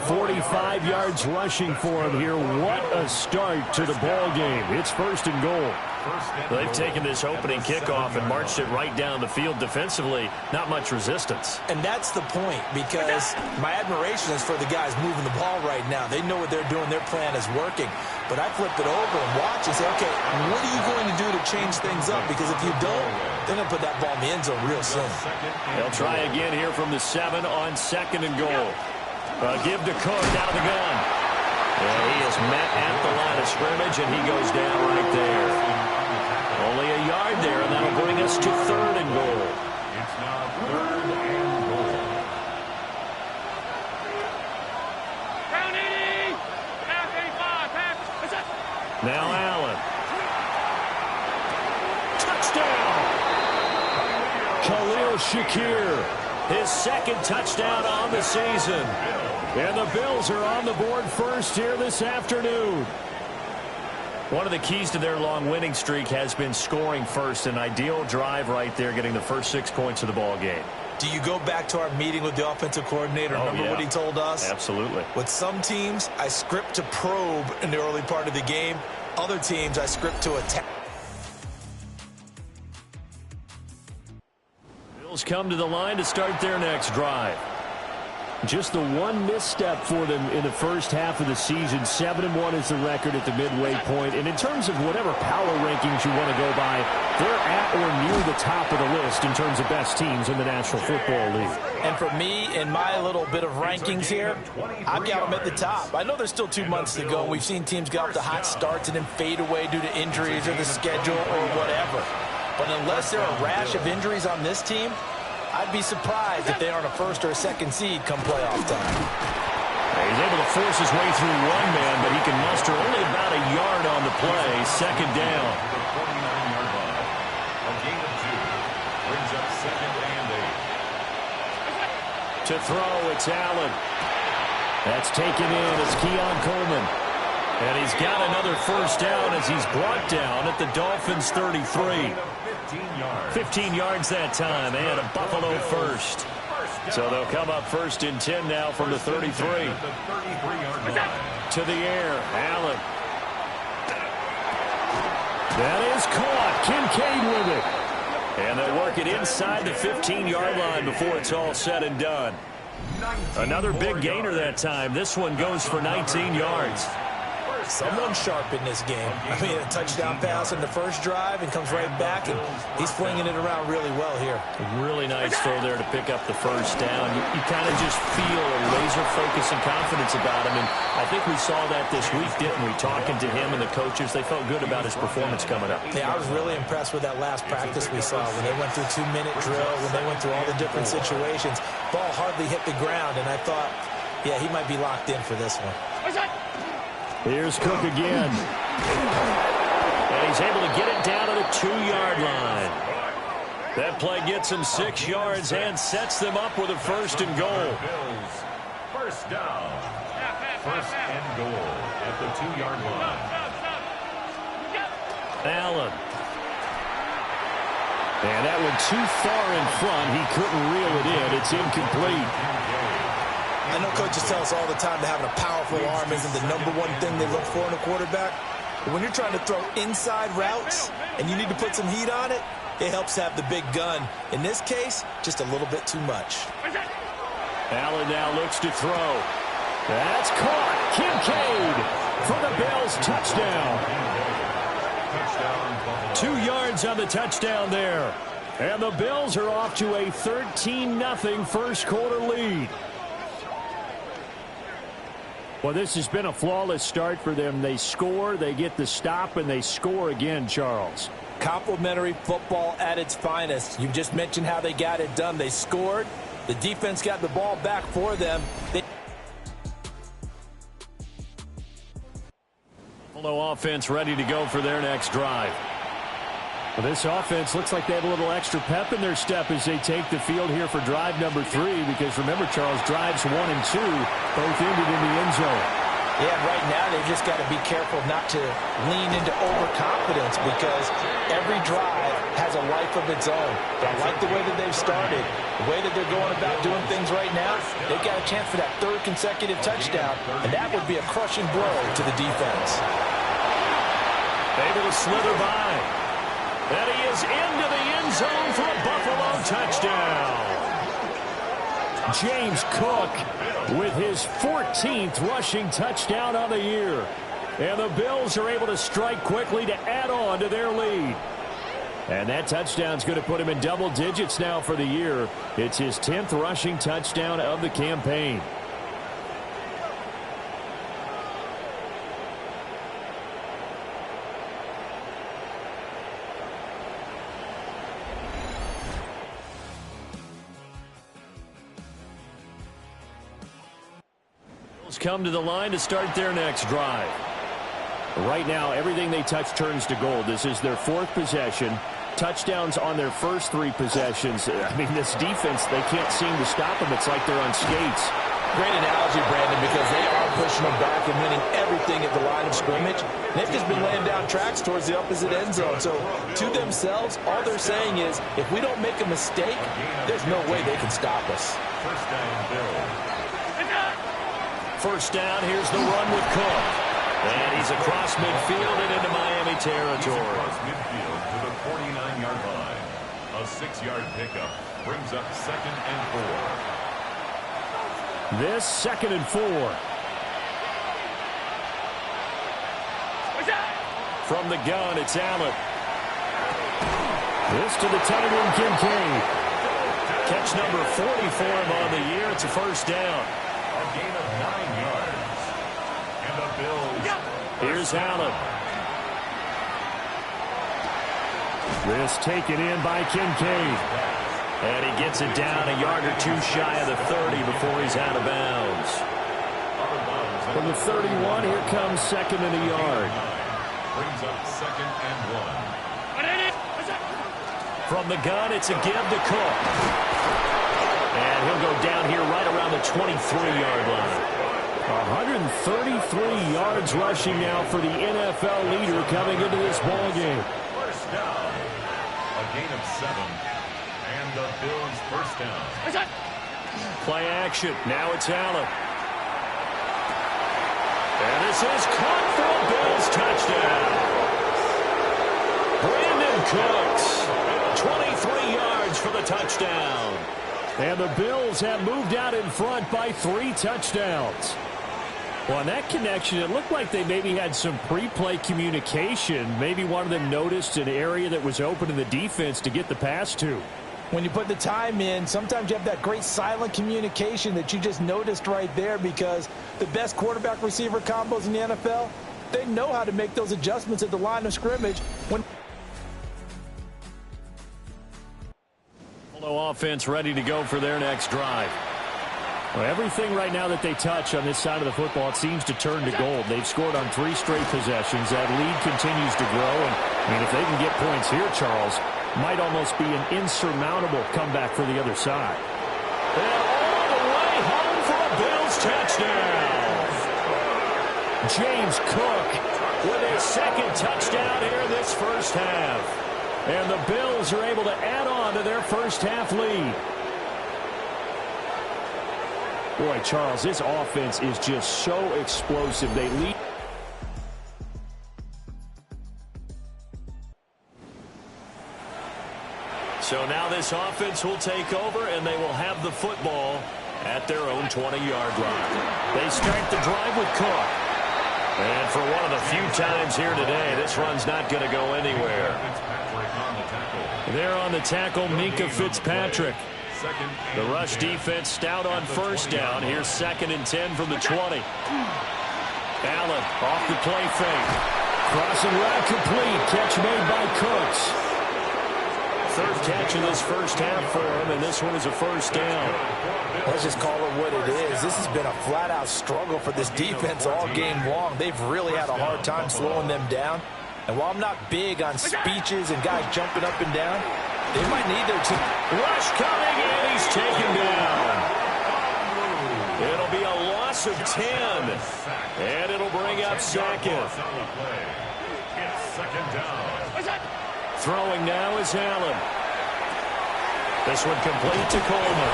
45 yards rushing for him here. What a start to the ball game. It's 1st and goal. They've taken this opening kickoff and marched it right down the field defensively. Not much resistance. And that's the point, because my admiration is for the guys moving the ball right now. They know what they're doing. Their plan is working. But I flip it over and watch and say, okay, what are you going to do to change things up? Because if you don't, they're going to put that ball in the end zone real soon. They'll try again here from the 7 on 2nd and goal. Give to Cook out of the gun. Yeah, he is met at the line of scrimmage, and he goes down right there. Only a yard there, and that'll bring us to 3rd and goal. It's now 3rd and goal. Down 80. Half 85. Half. That's it. Now Allen. Touchdown! Khalil Shakir, his 2nd touchdown on the season. And the Bills are on the board first here this afternoon. One of the keys to their long winning streak has been scoring first. An ideal drive right there, getting the first 6 points of the ball game. Do you go back to our meeting with the offensive coordinator? Remember what he told us? Absolutely. With some teams, I script to probe in the early part of the game. Other teams, I script to attack. Bills come to the line to start their next drive. Just the one misstep for them in the first half of the season. 7-1 is the record at the midway point. And in terms of whatever power rankings you want to go by, they're at or near the top of the list in terms of best teams in the National Football League. And for me, in my little bit of rankings here, I've got them at the top. I know there's still 2 months to go, and we've seen teams get off to hot starts and then fade away due to injuries or the schedule or whatever. But unless there are a rash of injuries on this team, I'd be surprised if they aren't a 1st or a 2nd seed come playoff time. He's able to force his way through one man, but he can muster only about a yard on the play. 2nd down. The 49-yard line. A gain of 2 brings up 2nd and 8. To throw, it's Allen. That's taken in. It's Keon Coleman. And he's got another 1st down as he's brought down at the Dolphins' 33. 15 yards that time, and a Buffalo 1st. So they'll come up 1st and 10 now from the 33. To the air, Allen. That is caught. Kincaid with it. And they'll work it inside the 15-yard line before it's all said and done. Another big gainer that time. This one goes for 19 yards. Someone sharp in this game. I mean, a touchdown pass in the first drive and comes right back, and he's flinging it around really well here. Really nice throw there to pick up the 1st down. You kind of just feel a laser focus and confidence about him, and I think we saw that this week, didn't we? Talking to him and the coaches, they felt good about his performance coming up. Yeah, I was really impressed with that last practice we saw when they went through 2-minute drill, when they went through all the different situations. Ball hardly hit the ground, and I thought, yeah, he might be locked in for this one. Here's Cook again. And he's able to get it down to the 2-yard line. That play gets him 6 yards and sets them up with a 1st and goal. Bills, 1st down. 1st and goal at the 2-yard line. Allen. And that one too far in front. He couldn't reel it in. It's incomplete. I know coaches tell us all the time that having a powerful arm isn't the #1 thing they look for in a quarterback. But when you're trying to throw inside routes and you need to put some heat on it, it helps have the big gun. In this case, just a little bit too much. Allen now looks to throw. That's caught. Kincaid for the Bills touchdown. 2 yards on the touchdown there. And the Bills are off to a 13-0 first quarter lead. Well, this has been a flawless start for them. They score, they get the stop, and they score again, Charles. Complimentary football at its finest. You just mentioned how they got it done. They scored. The defense got the ball back for them. Buffalo offense ready to go for their next drive. Well, this offense looks like they have a little extra pep in their step as they take the field here for drive number 3, because remember, Charles, drives 1 and 2 both ended in the end zone. Yeah, right now they've just got to be careful not to lean into overconfidence because every drive has a life of its own. But I like the way that they've started, the way that they're going about doing things right now. They've got a chance for that third consecutive touchdown, and that would be a crushing blow to the defense. Able to slither by. And he is into the end zone for a Buffalo touchdown. James Cook with his 14th rushing touchdown on the year. And the Bills are able to strike quickly to add on to their lead. And that touchdown's going to put him in double digits now for the year. It's his 10th rushing touchdown of the campaign. Come to the line to start their next drive. Right now, everything they touch turns to gold. This is their 4th possession. Touchdowns on their first 3 possessions. I mean, this defense, they can't seem to stop them. It's like they're on skates. Great analogy, Brandon, because they are pushing them back and winning everything at the line of scrimmage. They've just been laying down tracks towards the opposite end zone. So, to themselves, all they're saying is, if we don't make a mistake, there's no way they can stop us. First down, Bills. First down, here's the run with Cook. And he's across midfield and into Miami territory. Across midfield to the 49-yard line. A 6-yard pickup brings up 2nd and 4. This 2nd and 4. From the gun, it's Allen. This to the tight end, Kincaid. Catch number 40 for him on the year. It's a first down. A gain of 9 yards. And the Bills. Here's Allen. This taken in by Kincaid. And he gets it down a yard or 2 shy of the 30 before he's out of bounds. From the 31, here comes 2nd and a yard. Brings up 2nd and 1. From the gun, it's a give to Cook. And he'll go down here right around the 23-yard line. 133 yards rushing now for the NFL leader coming into this ball game. First down. A gain of 7. And the Bills first down. Play action. Now it's Allen. And this is caught for a Bills touchdown. Brandon Cooks, 23 yards for the touchdown. And the Bills have moved out in front by 3 touchdowns. Well, on that connection, it looked like they maybe had some pre-play communication. Maybe one of them noticed an area that was open in the defense to get the pass to. When you put the time in, sometimes you have that great silent communication that you just noticed right there, because the best quarterback-receiver combos in the NFL, they know how to make those adjustments at the line of scrimmage. Offense ready to go for their next drive. Well, everything right now that they touch on this side of the football, it seems to turn to gold. They've scored on 3 straight possessions. That lead continues to grow. And I mean, if they can get points here, Charles, might almost be an insurmountable comeback for the other side. And all the way home for a Bills touchdown. James Cook with his 2nd touchdown here in this first half. And the Bills are able to add on to their first half lead. Boy, Charles, this offense is just so explosive. They lead. So now this offense will take over, and they will have the football at their own 20-yard line. They start the drive with Cook. And for one of the few times here today, this run's not going to go anywhere. There on the tackle, Minka Fitzpatrick. The rush defense stout on first down. Here's 2nd and 10 from the 20. Allen off the play fake. Crossing route complete. Catch made by Cooks. 3rd catch of this first half for him, and this one is a first down. Let's just call it what it is. This has been a flat-out struggle for this defense all game long. They've really had a hard time slowing them down. And while I'm not big on speeches and guys jumping up and down, they might need their team. Rush coming in. He's taken down. It'll be a loss loss of 10. And it'll bring up second. It's second down. Throwing now is Allen. This one complete to Coleman.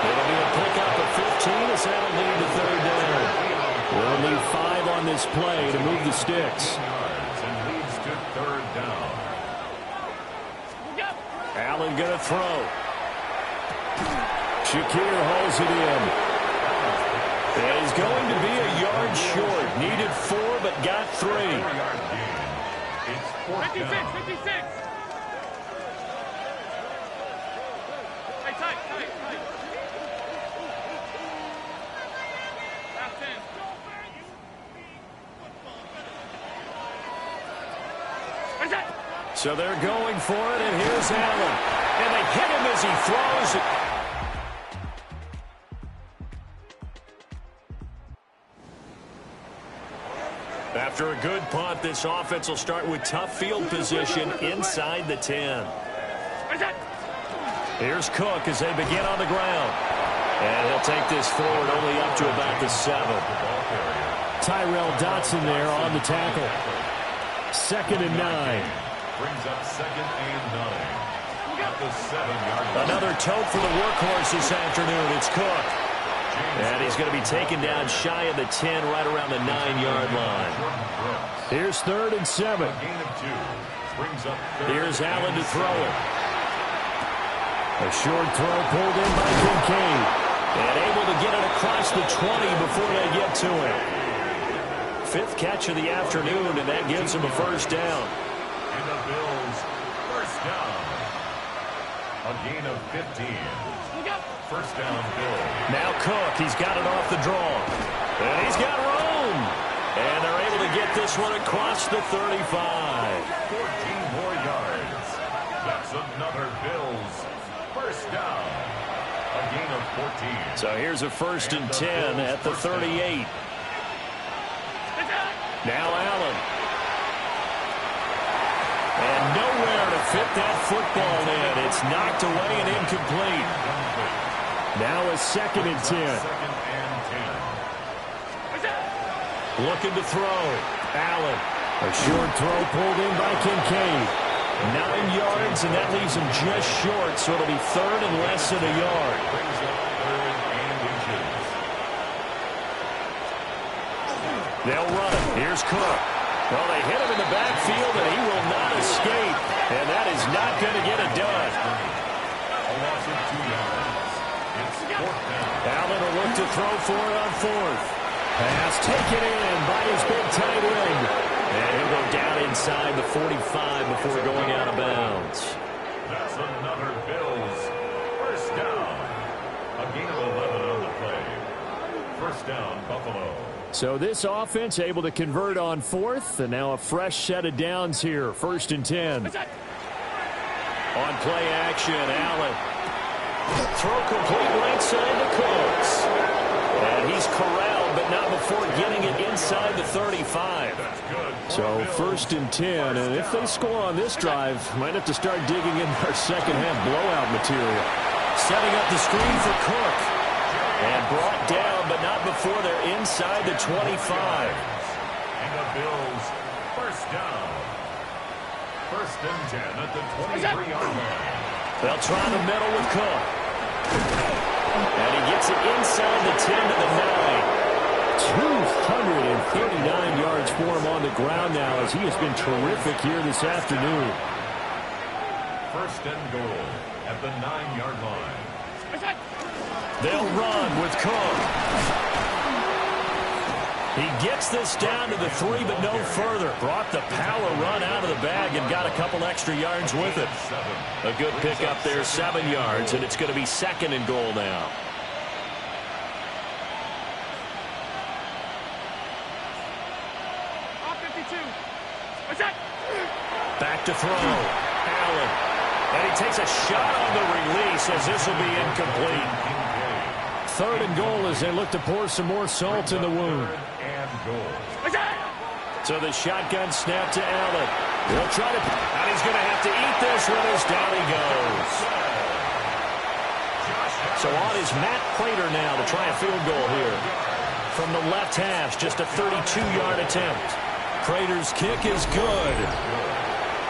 It'll be a pickup of 15 as that'll lead to third down. We'll need 5 on this play to move the sticks. And leads to third down. Allen going to throw. Shakir holds it in. It is going to be a yard short. Needed 4, but got 3. It's fourth 56, down. 56. Hey, tight. Half 10. So they're going for it, and here's Allen. And they hit him as he throws it. After a good punt, this offense will start with tough field position inside the 10. Here's Cook as they begin on the ground. And he'll take this forward only up to about the 7. Tyrell Dotson there on the tackle. 2nd and 9. Brings up 2nd and 9. At the 7-yard line. Another tote for the workhorse this afternoon. It's Cook. And he's going to be taken down shy of the 10, right around the 9-yard line. Here's 3rd and 7. Gain of 2. Brings up Here's Allen to throw it. A short throw pulled in by Kincaid. And able to get it across the 20 before they get to it. 5th catch of the afternoon, and that gives him a first down. And the Bills, first down. A gain of 15. First down, Bills. Now Cook, he's got it off the draw. And he's got room. And they're able to get this one across the 35. 14 more yards. That's another Bills first down. A gain of 14. So here's a 1st and 10 at the 38. Now Allen. And nowhere to fit that football in. It's knocked away and incomplete. Now a 2nd and 10. Second and 10. Looking to throw. Allen. A short throw pulled in by Kincaid. 9 yards, and that leaves him just short, so it'll be 3rd and less than a yard. Brings up 3rd and inches. They'll run it. Here's Cook. Well, they hit him in the backfield, and he will not escape. And that is not going to get it done. A loss of 2 yards. It's fourth down. Allen will look to throw for it on 4th. Pass taken in by his big tight end. And he'll go down inside the 45 before going out of bounds. That's another Bills first down. A gain of 11 on the play. First down, Buffalo. So this offense able to convert on 4th, and now a fresh set of downs here. 1st and 10. On play action, Allen. Throw complete right side to Cooks. And he's corralled, but not before getting it inside the 35. So 1st and 10, and if they score on this drive, might have to start digging in their second half blowout material. Setting up the screen for Cook. And brought down, but not before they're inside the 25. And the Bills first down. 1st and 10 at the 23-yard line. They'll try the middle with Cook. And he gets it inside the 10 to the 9. 239 yards for him on the ground now as he has been terrific here this afternoon. 1st and goal at the 9-yard line. They'll run with Cook. He gets this down to the 3, but no further. Brought the power run out of the bag and got a couple extra yards with it. A good pickup there, 7 yards, and it's going to be 2nd and goal now. Back to throw. Allen. And he takes a shot on the release as this will be incomplete. 3rd and goal as they look to pour some more salt in the wound. And goal. So the shotgun snap to Allen. He'll try to, and he's going to have to eat this one as down he goes. So on is Matt Prater now to try a field goal here. from the left hash. Just a 32-yard attempt. Prater's kick is good.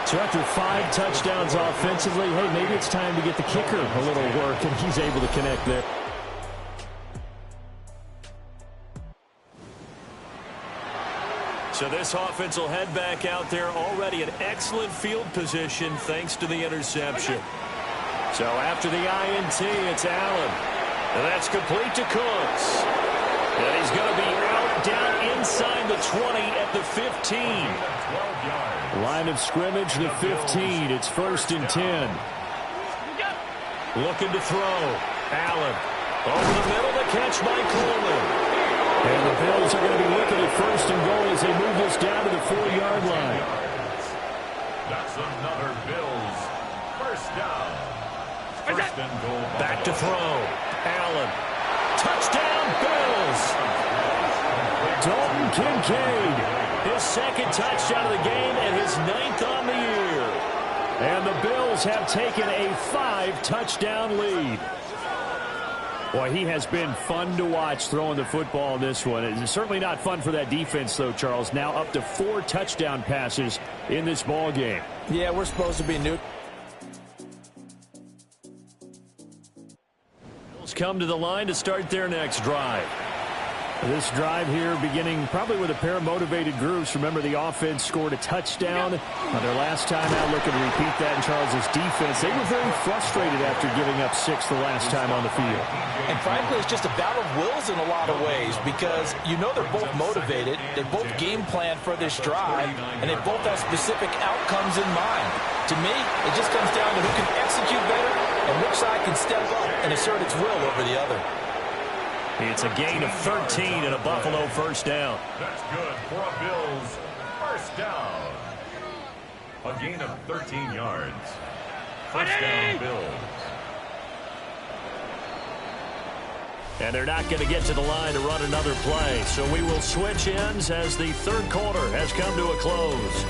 So after 5 touchdowns offensively, hey, maybe it's time to get the kicker a little work, and he's able to connect there. So this offense will head back out there, already in excellent field position thanks to the interception. So after the INT, it's Allen. And that's complete to Cooks. And he's going to be out down inside the 20 at the 15. Line of scrimmage, the 15. It's 1st and 10. Looking to throw. Allen. Over the middle, the catch by Coleman. And the Bills are going to be looking at 1st and goal as they move this down to the 4-yard line. That's another Bills 1st down. 1st and goal. Back to throw. Allen. Touchdown, Bills. Dalton Kincaid. His 2nd touchdown of the game and his 9th on the year. And the Bills have taken a 5-touchdown lead. Boy, he has been fun to watch throwing the football in this one. It's certainly not fun for that defense, though, Charles. Now up to 4 touchdown passes in this ball game. Yeah, we're supposed to be new. Bills come to the line to start their next drive. This drive here beginning probably with a pair of motivated groups. Remember, the offense scored a touchdown on their last time out. Looking to repeat that in Charles's defense. They were very frustrated after giving up 6 the last time on the field. And frankly, it's just a battle of wills in a lot of ways because you know they're both motivated. They both game plan for this drive, and they both have specific outcomes in mind. To me, it just comes down to who can execute better and which side can step up and assert its will over the other. It's a gain of 13 and a Buffalo 1st down. That's good for a Bills 1st down. A gain of 13 yards. 1st down, Bills. And they're not going to get to the line to run another play. So we will switch ends as the 3rd quarter has come to a close.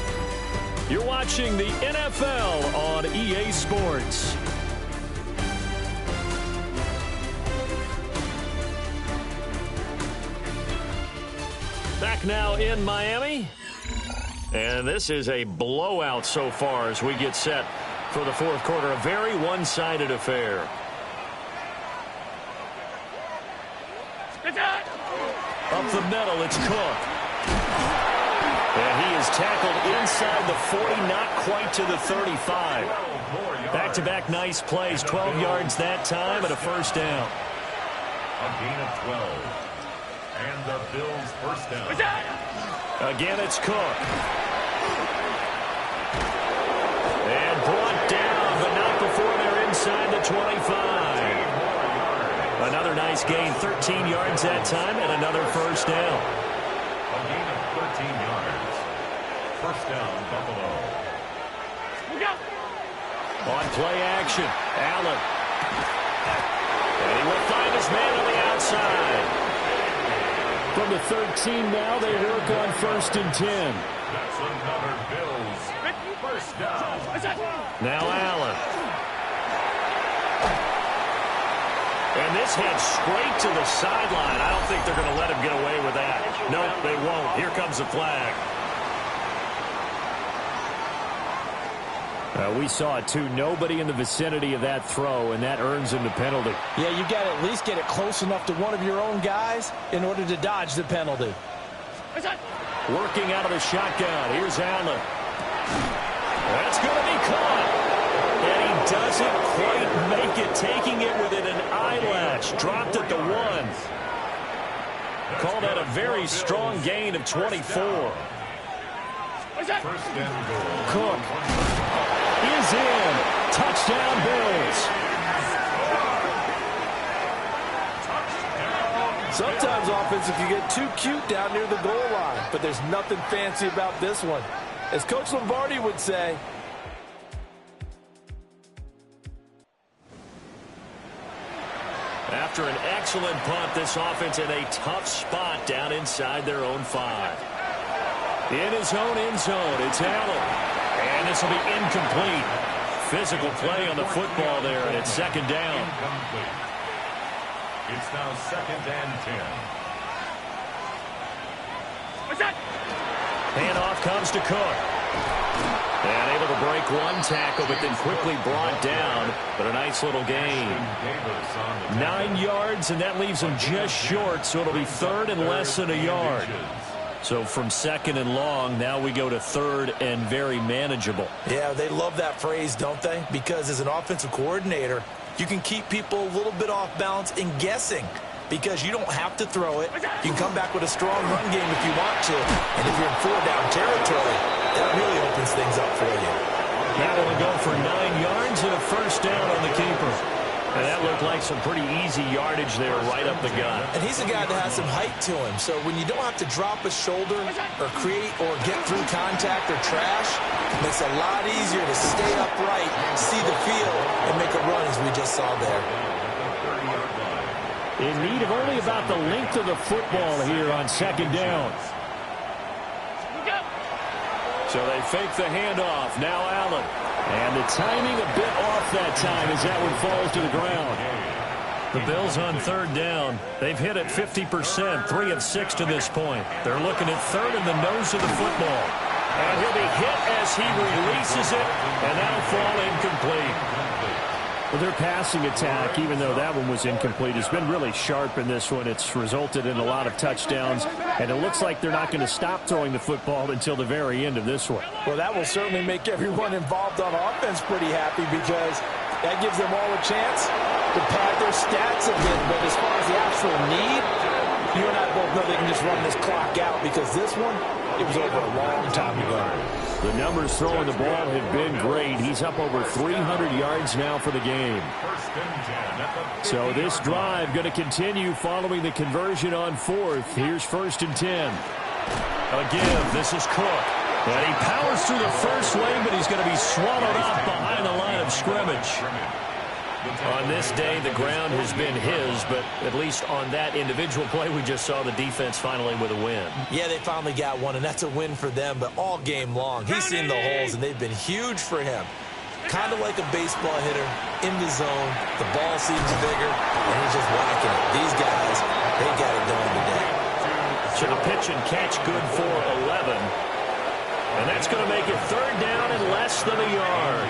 You're watching the NFL on EA Sports. Back now in Miami. And this is a blowout so far as we get set for the 4th quarter. A very one-sided affair. Up the middle, it's Cook. And he is tackled inside the 40, not quite to the 35. Back-to-back nice plays, 12 yards that time and a 1st down. A gain of 12. And the Bills 1st down. Again, it's Cook. And brought down, but not before they're inside the 25. Another nice gain, 13 yards that time, and another 1st down. A gain of 13 yards. 1st down, Buffalo. On play action, Allen. And he will find his man on the outside. From the 13 now, they work on 1st and 10. That's another Bills 1st down. Now Allen. And this head straight to the sideline. I don't think they're going to let him get away with that. Nope, they won't. Here comes the flag. We saw it, too. Nobody in the vicinity of that throw, and that earns him the penalty. Yeah, you got to at least get it close enough to one of your own guys in order to dodge the penalty. Working out of the shotgun. Here's Allen. That's going to be caught. And he doesn't quite make it, taking it within an eyelash. Dropped at the 1. Call that a very strong gain of 24. Cook is in. Touchdown, Bills. Sometimes offensive can get too cute down near the goal line, but there's nothing fancy about this one. As Coach Lombardi would say, after an excellent punt, this offense in a tough spot down inside their own 5. In his own end zone, it's Allen. And this will be incomplete. Physical play on the football there, and it's 2nd down. Incomplete. It's now 2nd and 10. Handoff comes to Cook. And able to break one tackle, but then quickly brought down. But a nice little gain. 9 yards, and that leaves him just short, so it'll be third and less than a yard. So from second and long, now we go to third and very manageable. Yeah, they love that phrase, don't they? Because as an offensive coordinator, you can keep people a little bit off balance and guessing because you don't have to throw it. You can come back with a strong run game if you want to. And if you're in 4-down territory, that really opens things up for you. That will go for 9 yards and a first down on the keeper. And that looked like some pretty easy yardage there right up the gut. And he's a guy that has some height to him. So when you don't have to drop a shoulder or create or get through contact or trash, it makes it a lot easier to stay upright, see the field, and make a run as we just saw there. In need of only about the length of the football here on second down. So they fake the handoff. Now Allen. And the timing a bit off that time as that one falls to the ground. The Bills on third down. They've hit it 50%, 3 of 6 to this point. They're looking at third in the nose of the football. And he'll be hit as he releases it, and that'll fall incomplete. Well, their passing attack, even though that one was incomplete, has been really sharp in this one. It's resulted in a lot of touchdowns, and it looks like they're not going to stop throwing the football until the very end of this one. Well, that will certainly make everyone involved on offense pretty happy because that gives them all a chance to pad their stats a bit. But as far as the actual need, you and I both know they can just run this clock out because this one, it was over a long time ago. The numbers throwing the ball have been great. He's up over 300 yards now for the game. So this drive going to continue following the conversion on fourth. Here's 1st and 10. Again, this is Cook. And he powers through the first lane, but he's going to be swallowed up behind the line of scrimmage. On this day, the ground has been his, but at least on that individual play, we just saw the defense finally with a win. Yeah, they finally got one, and that's a win for them, but all game long, he's seen the holes, and they've been huge for him. Kind of like a baseball hitter in the zone. The ball seems bigger, and he's just whacking it. These guys, they got it done today. So the pitch and catch good for 11. And that's going to make it third down and less than a yard.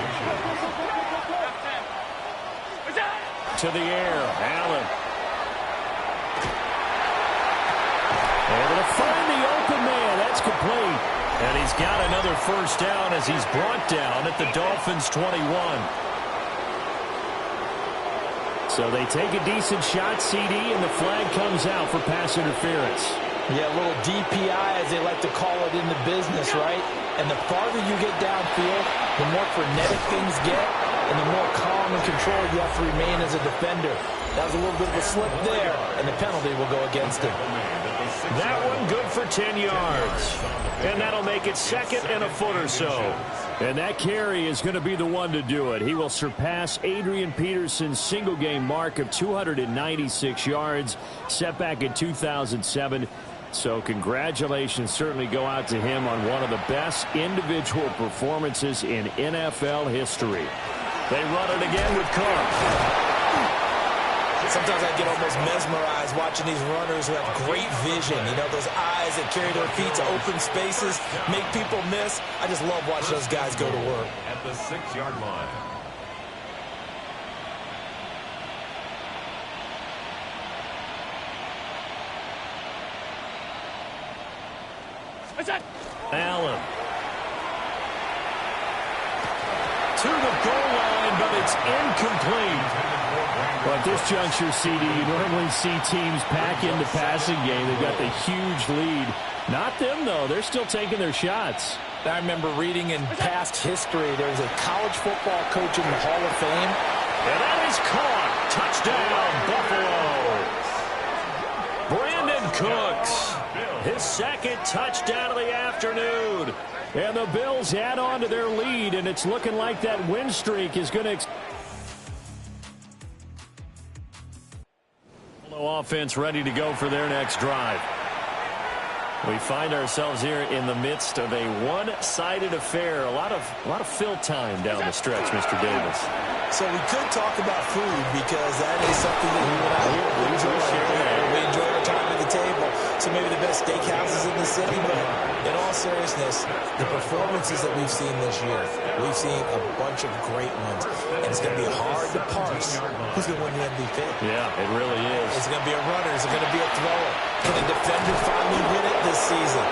To the air, Allen. Able to find the open man. That's complete. And he's got another first down as he's brought down at the Dolphins' 21. So they take a decent shot, CD, and the flag comes out for pass interference. Yeah, a little DPI, as they like to call it in the business, right? And the farther you get downfield, the more frenetic things get, and the more calm and control you have to remain as a defender. That was a little bit of a slip there, and the penalty will go against him. That one good for 10 yards. And that'll make it second and a foot or so. And that carry is going to be the one to do it. He will surpass Adrian Peterson's single-game mark of 296 yards, set back in 2007. So congratulations certainly go out to him on one of the best individual performances in NFL history. They run it again with Cook. Sometimes I get almost mesmerized watching these runners who have great vision. You know, those eyes that carry their feet to open spaces, make people miss. I just love watching those guys go to work. At the 6-yard line. Allen. To the goal line, but it's incomplete. Well, at this juncture, CD, you normally see teams pack in the passing game. They've got the huge lead. Not them, though. They're still taking their shots. I remember reading in past history, there was a college football coach in the Hall of Fame. And that is caught. Touchdown, Buffalo. Brandon Cooks. His second touchdown of the afternoon. And the Bills add on to their lead, and it's looking like that win streak is going to... Offense ready to go for their next drive. We find ourselves here in the midst of a one-sided affair. A lot of fill time down the stretch, Mr. Davis. So we could talk about food because that is something that we enjoy our time at the the table, so maybe the best steakhouses in the city, but in all seriousness, the performances that we've seen this year, we've seen a bunch of great ones, and it's going to be hard to parse who's going to win the MVP. Yeah, it really is. Is it going to be a runner? Is it going to be a thrower? Can a defender finally win it this season?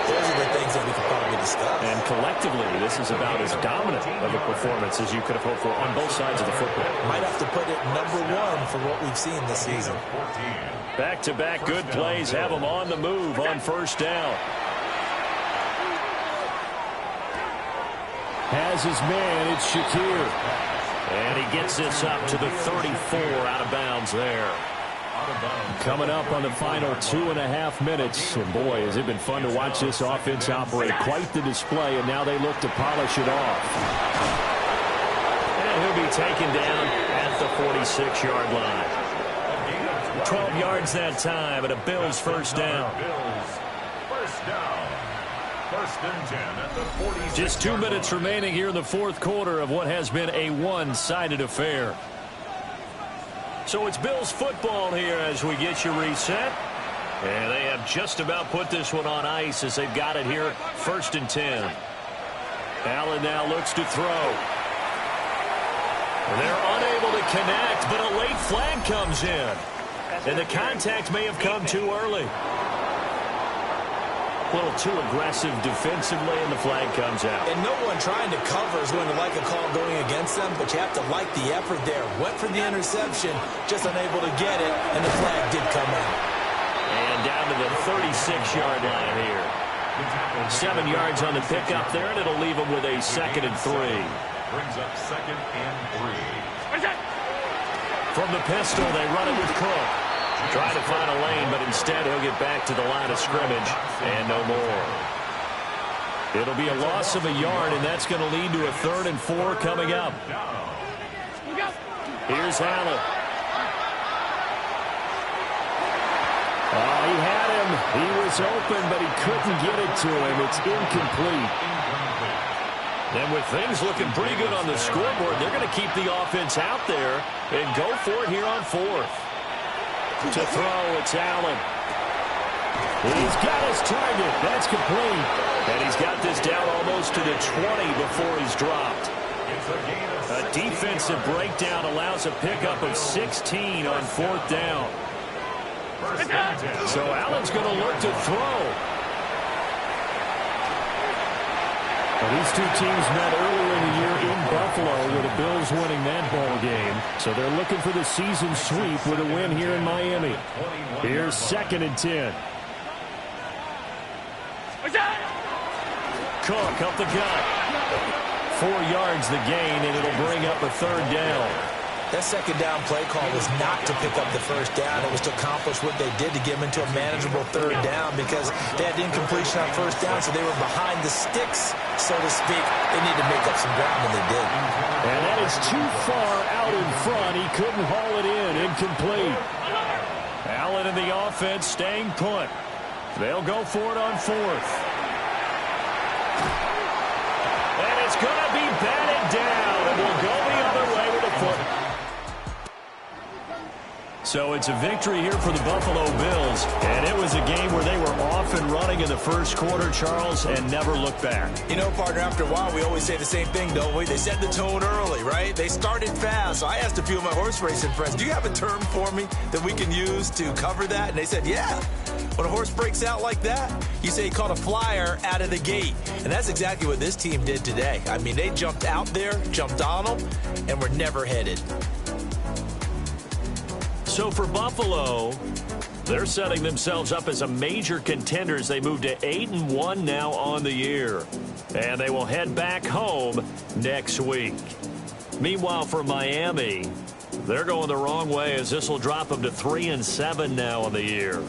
Those are the things that we could probably discuss. And collectively, this is about as dominant of a performance as you could have hoped for on both sides of the football. Might have to put it number one for what we've seen this season. Back-to-back good plays have them on the move on first down. Has his man, it's Shakir. And he gets this up to the 34 out of bounds there. Coming up on the final 2.5 minutes. And boy, has it been fun to watch this offense operate. Quite the display, and now they look to polish it off. And he'll be taken down at the 46-yard line. 12 yards that time, and a Bills first down. First and 10 at the 46. Just 2 minutes remaining here in the fourth quarter of what has been a one-sided affair. So it's Bills football here as we get you reset. And they have just about put this one on ice as they've got it here, first and 10. Allen now looks to throw. They're unable to connect, but a late flag comes in. And the contact may have come too early. A little too aggressive defensively, and the flag comes out. And no one trying to cover is going to like a call going against them, but you have to like the effort there. Went for the interception, just unable to get it, and the flag did come out. And down to the 36-yard line here. 7 yards on the pickup there, and it'll leave them with a 2nd and 3. Brings up 2nd and 3. From the pistol, they run it with Cook. Trying to find a lane, but instead he'll get back to the line of scrimmage and no more. It'll be a loss of a yard, and that's going to lead to a 3rd and 4 coming up. Here's Allen. He had him. He was open, but he couldn't get it to him. It's incomplete. And with things looking pretty good on the scoreboard, they're going to keep the offense out there and go for it here on 4th. To throw, it's Allen. He's got his target. That's complete. And he's got this down almost to the 20 before he's dropped. A defensive breakdown allows a pickup of 16 on 4th down. So Allen's going to look to throw. Well, these two teams met earlier in the year in Buffalo with the Bills winning that ball game. So they're looking for the season sweep with a win here in Miami. Here's 2nd and 10. Cook up the gut. 4 yards the gain, and it'll bring up a 3rd down. That 2nd down play call was not to pick up the 1st down. It was to accomplish what they did to get them into a manageable 3rd down because they had incompletion on 1st down, so they were behind the sticks, so to speak. They need to make up some ground, and they did. And that is too far out in front. He couldn't haul it in. Incomplete. Allen and the offense staying put. They'll go for it on 4th. And it's going to be batted down, and we'll go the other way with a foot. So it's a victory here for the Buffalo Bills. And it was a game where they were off and running in the first quarter, Charles, and never looked back. You know, partner, after a while, we always say the same thing, don't we? They set the tone early, right? They started fast. So I asked a few of my horse racing friends, do you have a term for me that we can use to cover that? And they said, yeah. When a horse breaks out like that, you say he caught a flyer out of the gate. And that's exactly what this team did today. I mean, they jumped out there, jumped on them, and were never headed. So for Buffalo, they're setting themselves up as a major contender as they move to 8-1 now on the year. And they will head back home next week. Meanwhile, for Miami, they're going the wrong way as this will drop them to 3-7 now on the year.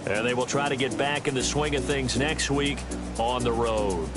And they will try to get back in the swing of things next week on the road.